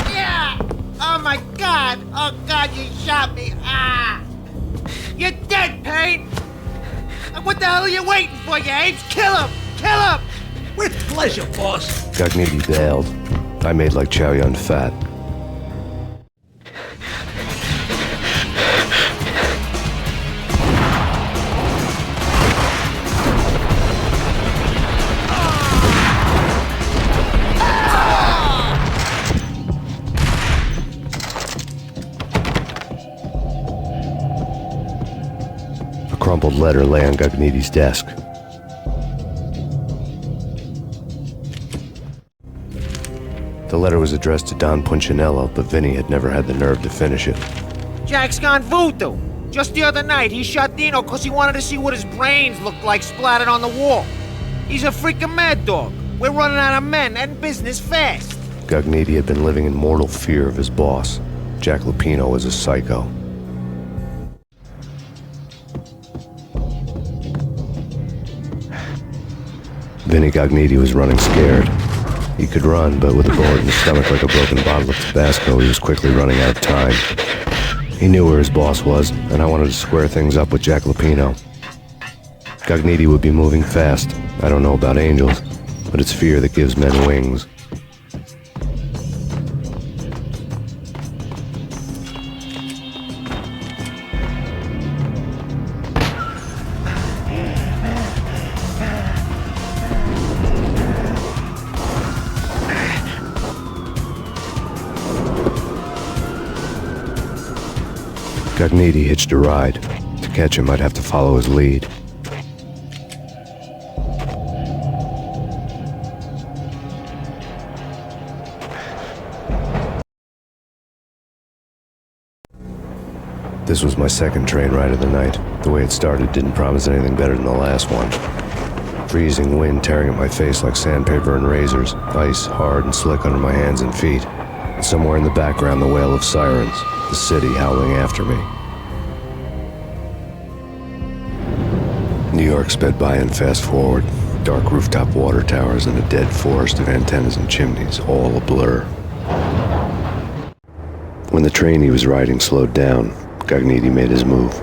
Yeah! Oh my God! Oh God, you shot me! Ah! You're dead, Payne! What the hell are you waiting for, you apes? Kill him! Kill him! With pleasure, boss. Gognitti bailed. I made like Chow Yun Fat. A crumpled letter lay on Gognitti's desk. The letter was addressed to Don Punchinello, but Vinny had never had the nerve to finish it. Jack's gone voodoo. Just the other night, he shot Dino because he wanted to see what his brains looked like splattered on the wall. He's a freaking mad dog. We're running out of men and business fast. Gognitti had been living in mortal fear of his boss. Jack Lupino was a psycho. Vinny Gognitti was running scared. He could run, but with a bullet in his stomach like a broken bottle of Tabasco, he was quickly running out of time. He knew where his boss was, and I wanted to square things up with Jack Lupino. Gognitti would be moving fast. I don't know about angels, but it's fear that gives men wings. Gognitti hitched a ride. To catch him, I'd have to follow his lead. This was my second train ride of the night. The way it started didn't promise anything better than the last one. Freezing wind tearing at my face like sandpaper and razors, ice hard and slick under my hands and feet. And somewhere in the background, the wail of sirens, the city howling after me. New York sped by in fast forward. Dark rooftop water towers and a dead forest of antennas and chimneys, all a blur. When the train he was riding slowed down, Gognitti made his move.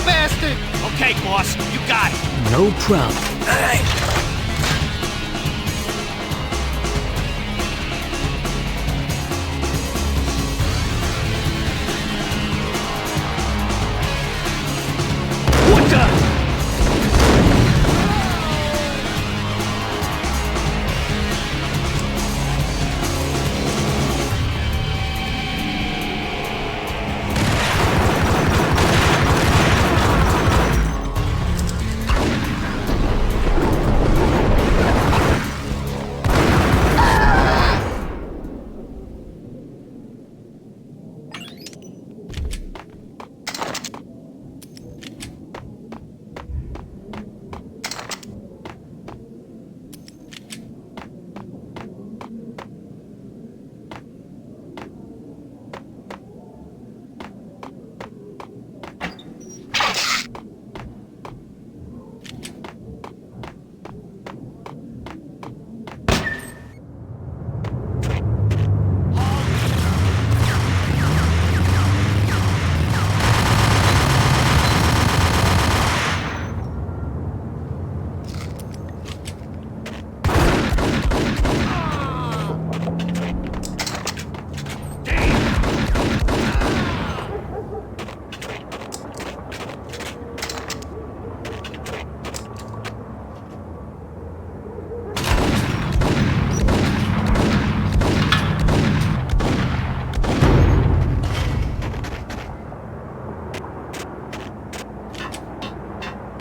bastard! Okay, boss, you got it. No problem. What the?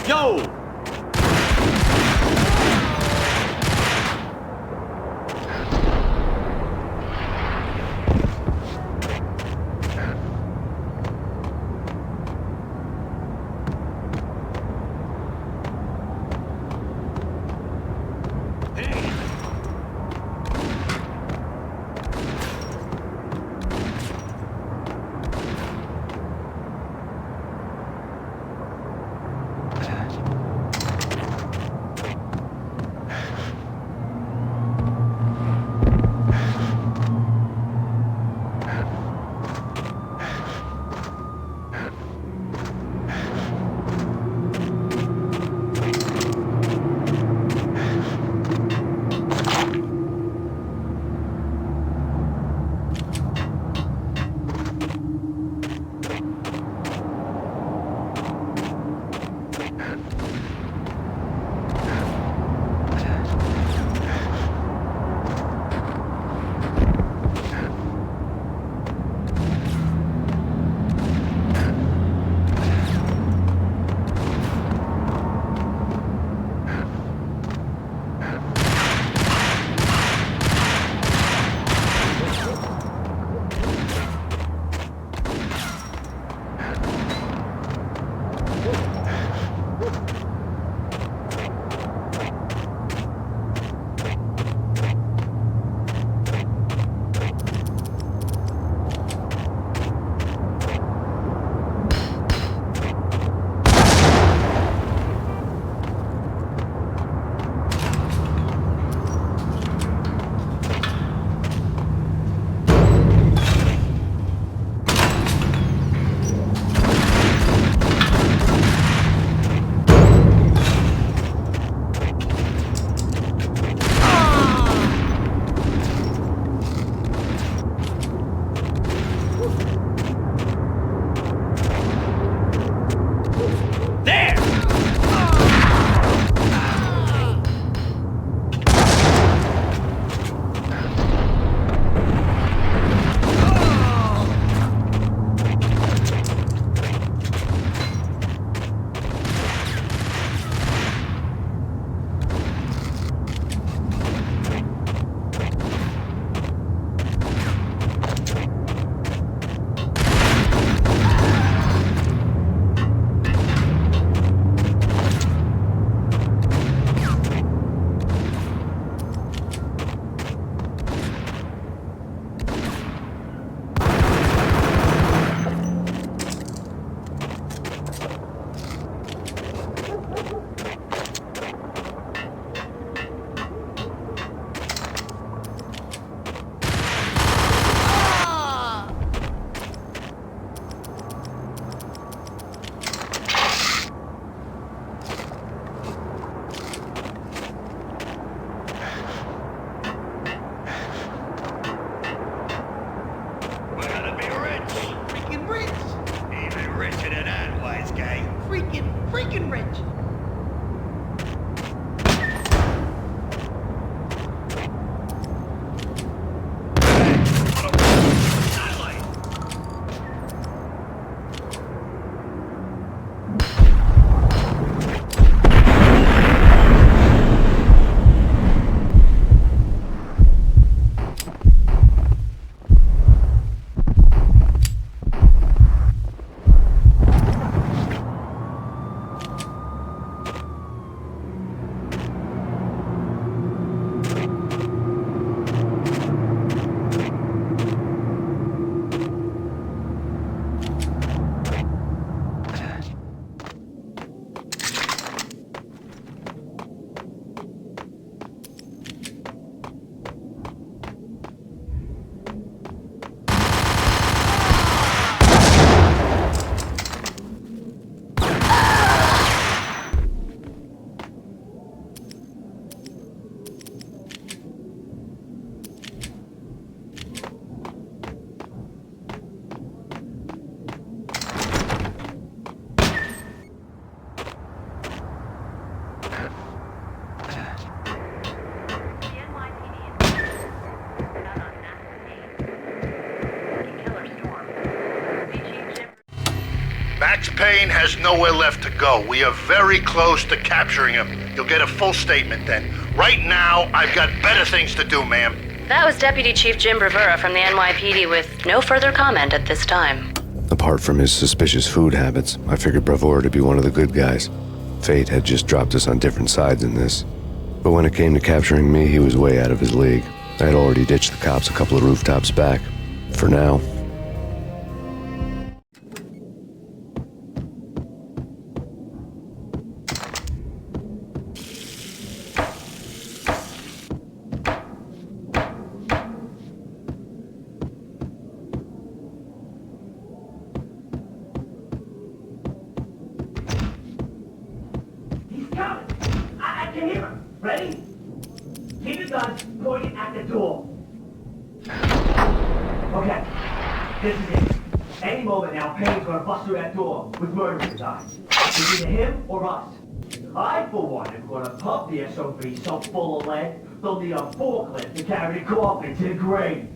Yo! Breckenridge. Max Payne has nowhere left to go. We are very close to capturing him. You'll get a full statement then. Right now, I've got better things to do, ma'am. That was Deputy Chief Jim Bravura from the NYPD with no further comment at this time. Apart from his suspicious food habits, I figured Bravura to be one of the good guys. Fate had just dropped us on different sides in this. But when it came to capturing me, he was way out of his league. I had already ditched the cops a couple of rooftops back. For now. I can hear him. Ready? Keep your guns pointed at the door. Okay, this is it. Any moment now, Payne's gonna bust through that door with murder in his eyes. It's either him or us. I, for one, am gonna pump the SOB so full of lead, they'll need a forklift to carry the coffin to the grave.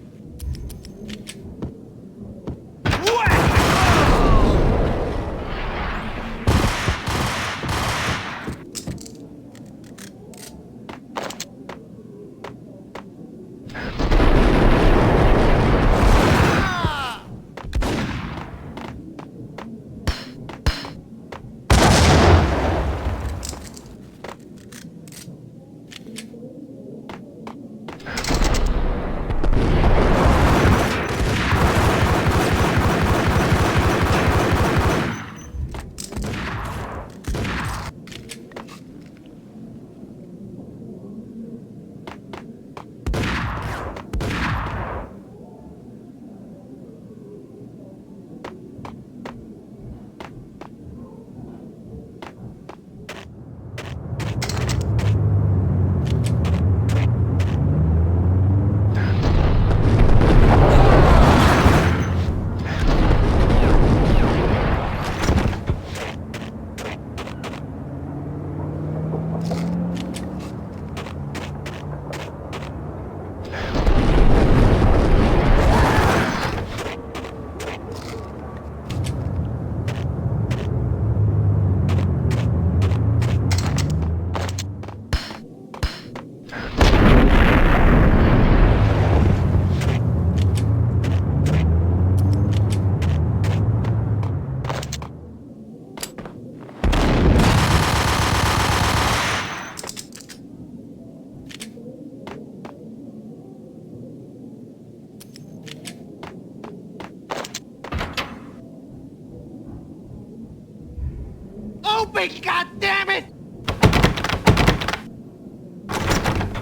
Open, goddammit!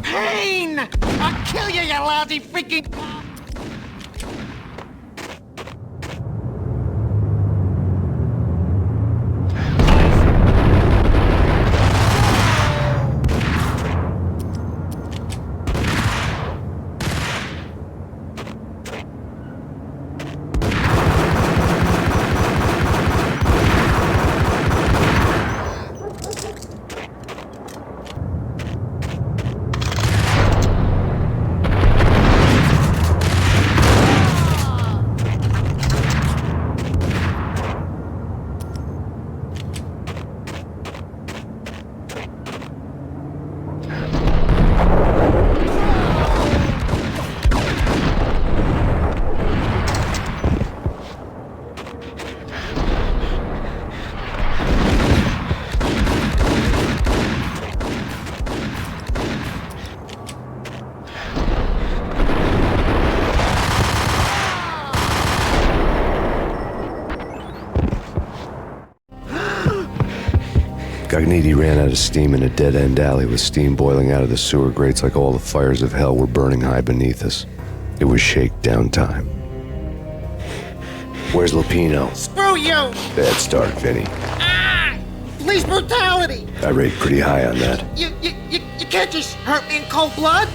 Payne! I'll kill you, you lousy freaking... Gagniti ran out of steam in a dead-end alley with steam boiling out of the sewer grates like all the fires of hell were burning high beneath us. It was shakedown time. Where's Lupino? Screw you! Bad start, Vinny. Police brutality! I rate pretty high on that. You can't just hurt me in cold blood?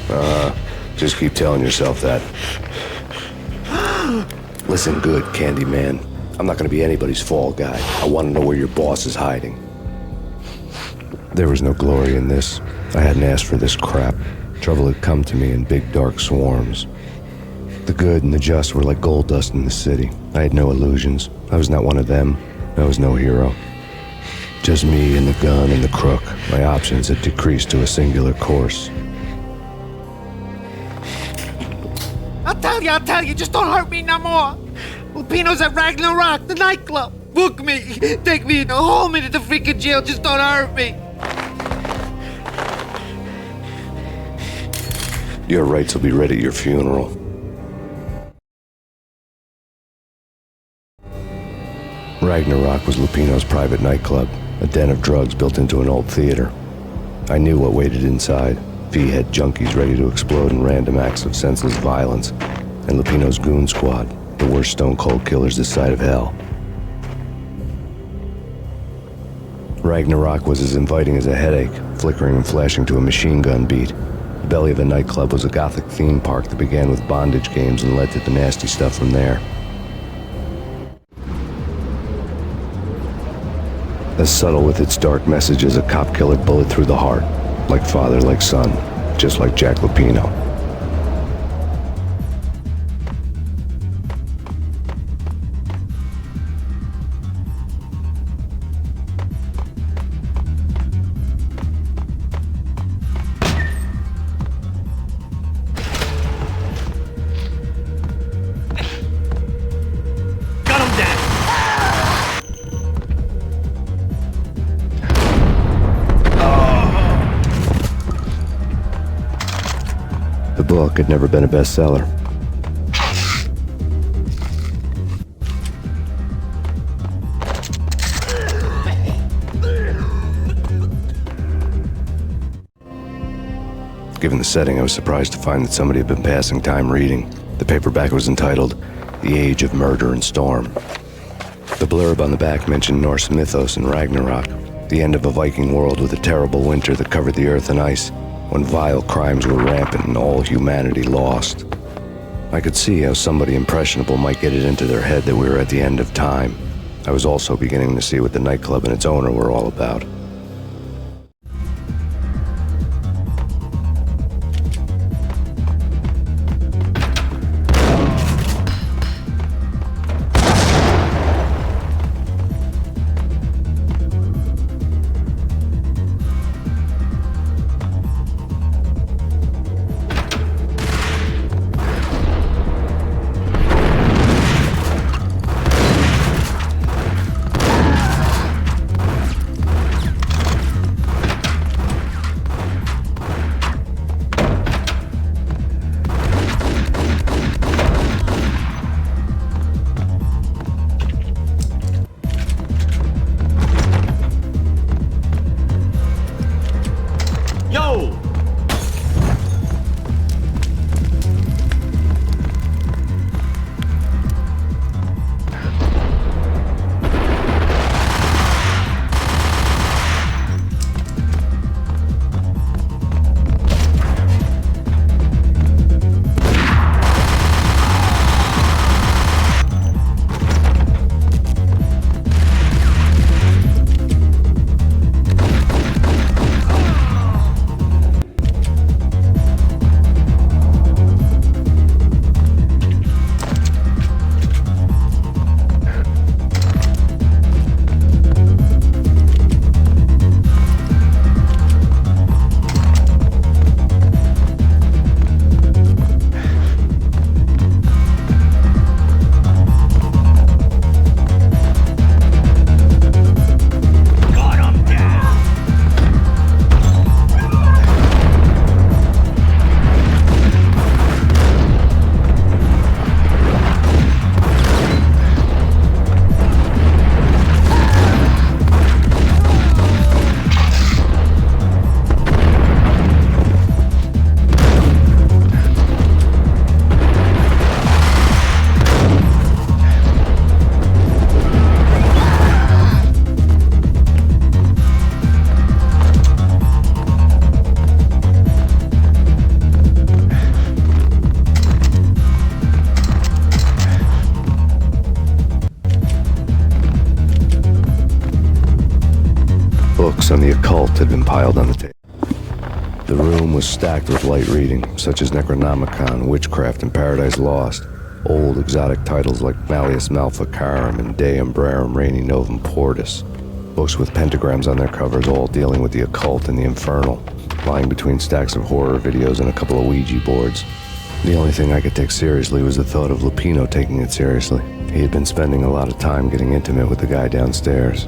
Just keep telling yourself that. Listen good, Candyman. I'm not gonna be anybody's fall guy. I want to know where your boss is hiding. There was no glory in this. I hadn't asked for this crap. Trouble had come to me in big dark swarms. The good and the just were like gold dust in the city. I had no illusions. I was not one of them. I was no hero. Just me and the gun and the crook. My options had decreased to a singular course. I'll tell you, just don't hurt me no more. Lupino's at Ragna, the nightclub. Book me, take me in, hold me to the freaking jail, just don't hurt me. Your rights will be read at your funeral. Ragnarok was Lupino's private nightclub, a den of drugs built into an old theater. I knew what waited inside. V-head junkies ready to explode in random acts of senseless violence, and Lupino's goon squad, the worst stone-cold killers this side of hell. Ragnarok was as inviting as a headache, flickering and flashing to a machine gun beat. The belly of the nightclub was a gothic theme park that began with bondage games and led to the nasty stuff from there. As subtle with its dark message as a cop-killer bullet through the heart. Like father, like son. Just like Jack Lupino. The book had never been a bestseller. Given the setting, I was surprised to find that somebody had been passing time reading. The paperback was entitled, The Age of Murder and Storm. The blurb on the back mentioned Norse mythos and Ragnarok, the end of a Viking world with a terrible winter that covered the earth in ice, when vile crimes were rampant and all humanity lost. I could see how somebody impressionable might get it into their head that we were at the end of time. I was also beginning to see what the nightclub and its owner were all about. Books on the occult had been piled on the table. The room was stacked with light reading, such as Necronomicon, Witchcraft, and Paradise Lost. Old exotic titles like Malleus Maleficarum and De Umbrarum Reini Novum Portus. Books with pentagrams on their covers, all dealing with the occult and the infernal, lying between stacks of horror videos and a couple of Ouija boards. The only thing I could take seriously was the thought of Lupino taking it seriously. He had been spending a lot of time getting intimate with the guy downstairs.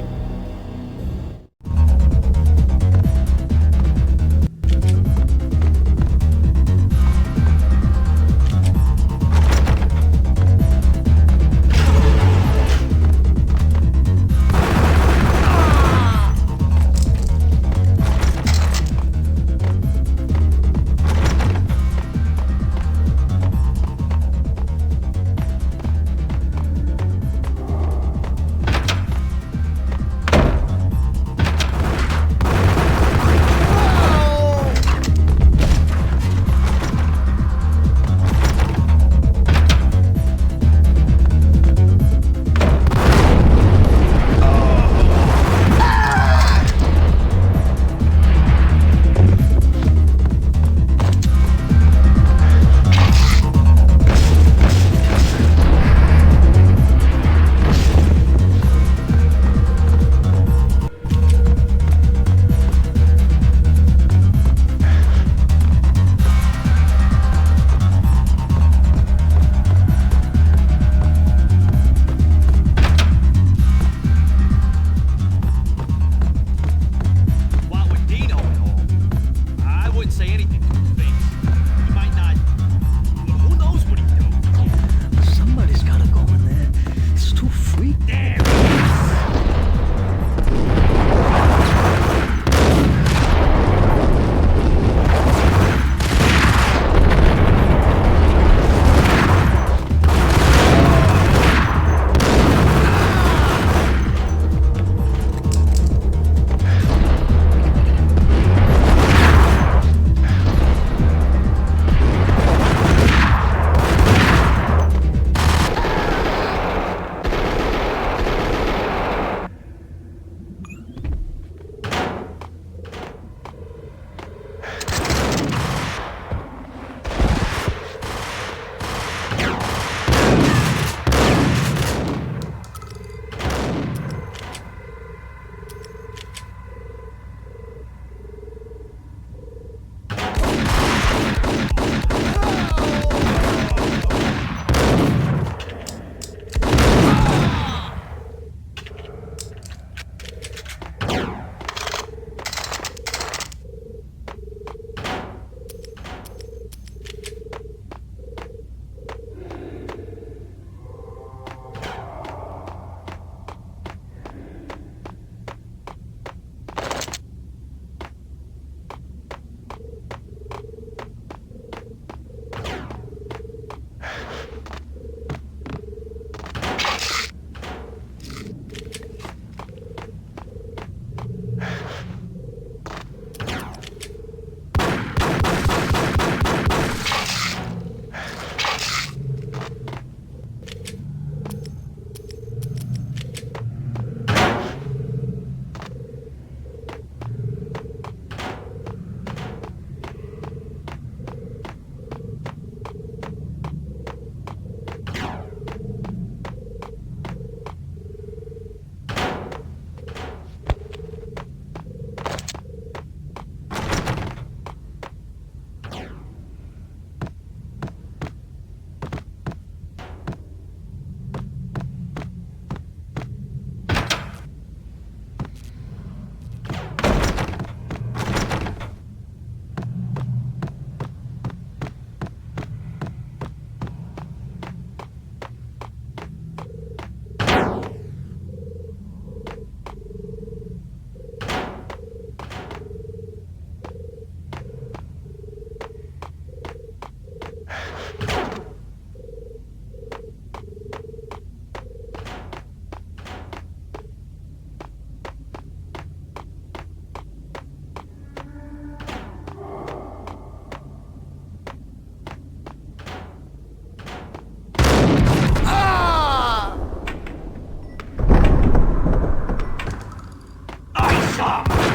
Awesome!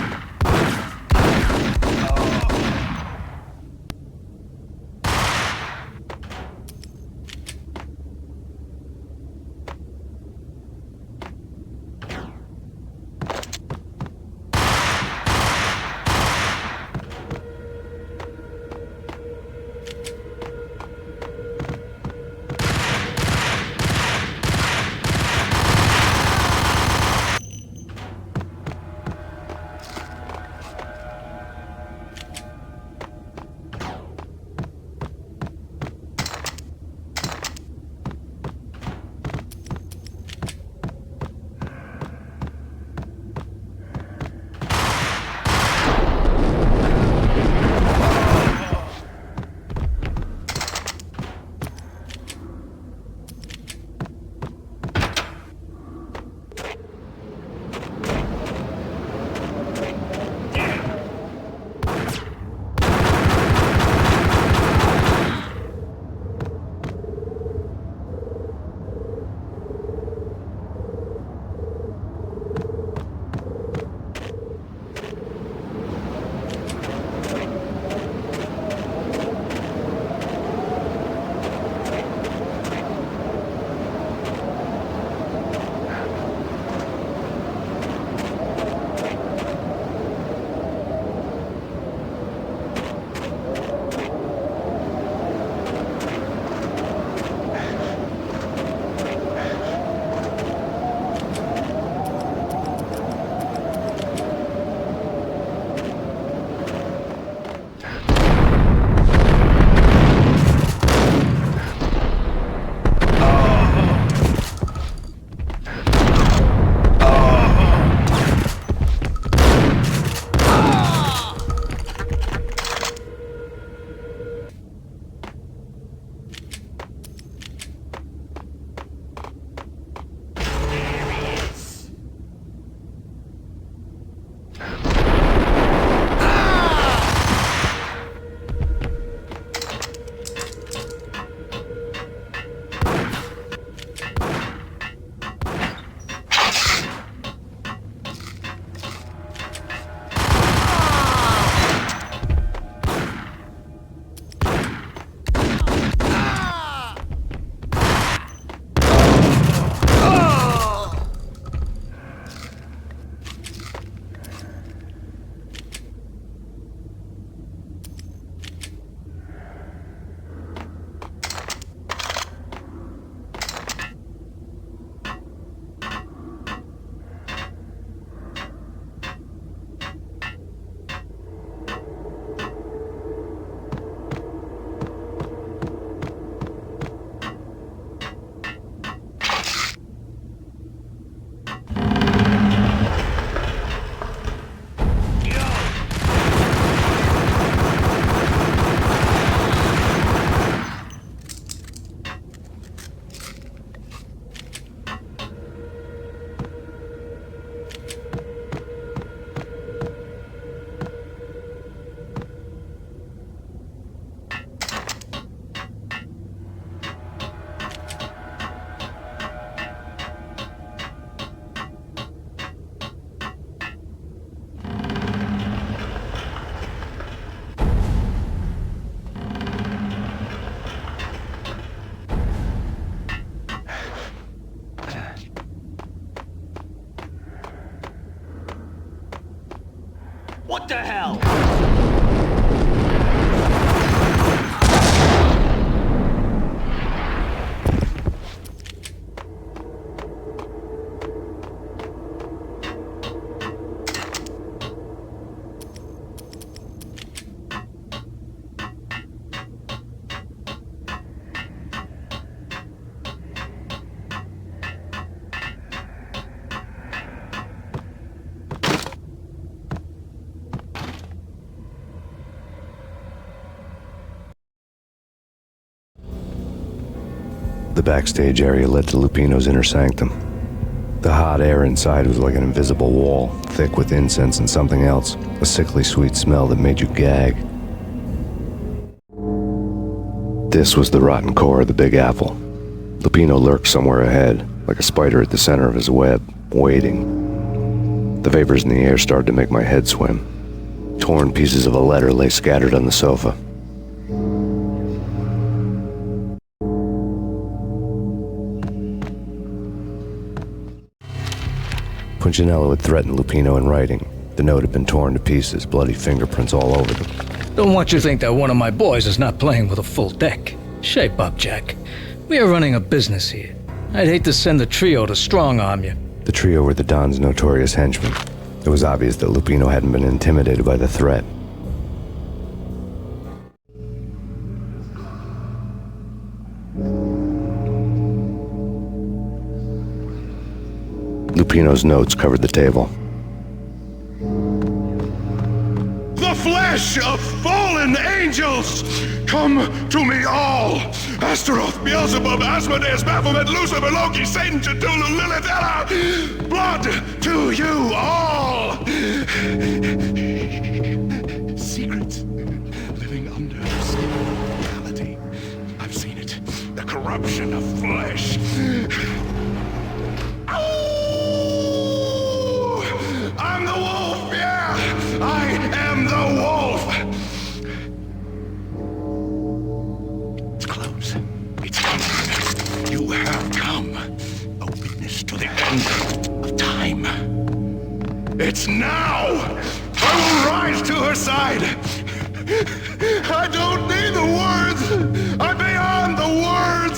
What the hell? The backstage area led to Lupino's inner sanctum. The hot air inside was like an invisible wall, thick with incense and something else, a sickly sweet smell that made you gag. This was the rotten core of the Big Apple. Lupino lurked somewhere ahead, like a spider at the center of his web, waiting. The vapors in the air started to make my head swim. Torn pieces of a letter lay scattered on the sofa. Punchinello had threatened Lupino in writing. The note had been torn to pieces, bloody fingerprints all over them. Don't want you to think that one of my boys is not playing with a full deck. Shape up, Jack. We are running a business here. I'd hate to send the trio to strong-arm you. The trio were the Don's notorious henchmen. It was obvious that Lupino hadn't been intimidated by the threat. Lupino's notes covered the table. The flesh of fallen angels! Come to me all! Astaroth, Beelzebub, Asmodeus, Baphomet, Lucifer, Loki, Satan, Cthulhu, Lilith, Ella! Blood to you all! Secrets living under reality. I've seen it. The corruption of flesh. I'm the wolf, yeah! I am the wolf! It's close. It's come. You have come. A witness to the end of time. It's now! I will rise to her side! I don't need the words! I'm beyond the words!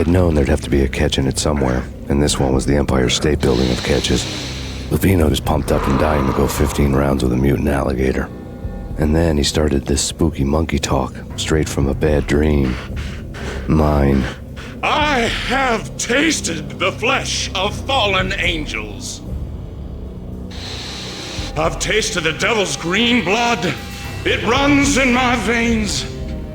had known there'd have to be a catch in it somewhere, and this one was the Empire State Building of catches. Lupino was pumped up and dying to go 15 rounds with a mutant alligator. And then he started this spooky monkey talk, straight from a bad dream. Mine. I have tasted the flesh of fallen angels. I've tasted the devil's green blood. It runs in my veins.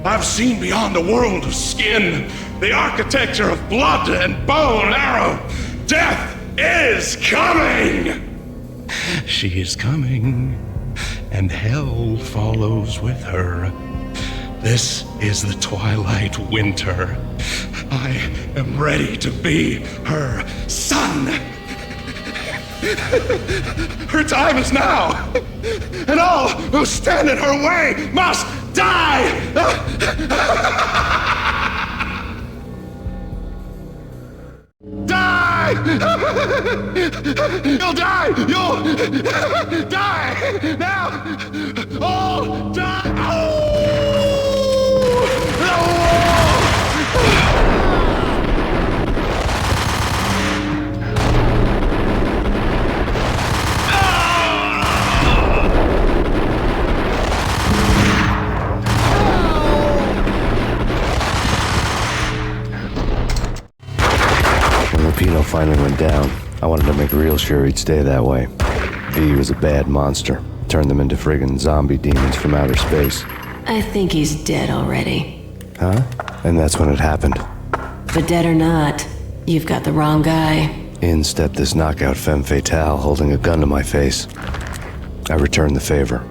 I've seen beyond the world of skin, the architecture of blood and bow and arrow. Death is coming! She is coming, and hell follows with her. This is the twilight winter. I am ready to be her son. Her time is now, and all who stand in her way must die! Die! You'll die! You'll die! Now! All die! When Lupino finally went down, I wanted to make real sure he'd stay that way. V was a bad monster. Turned them into friggin' zombie demons from outer space. I think he's dead already. Huh? And that's when it happened. But dead or not, you've got the wrong guy. In stepped this knockout femme fatale holding a gun to my face. I returned the favor.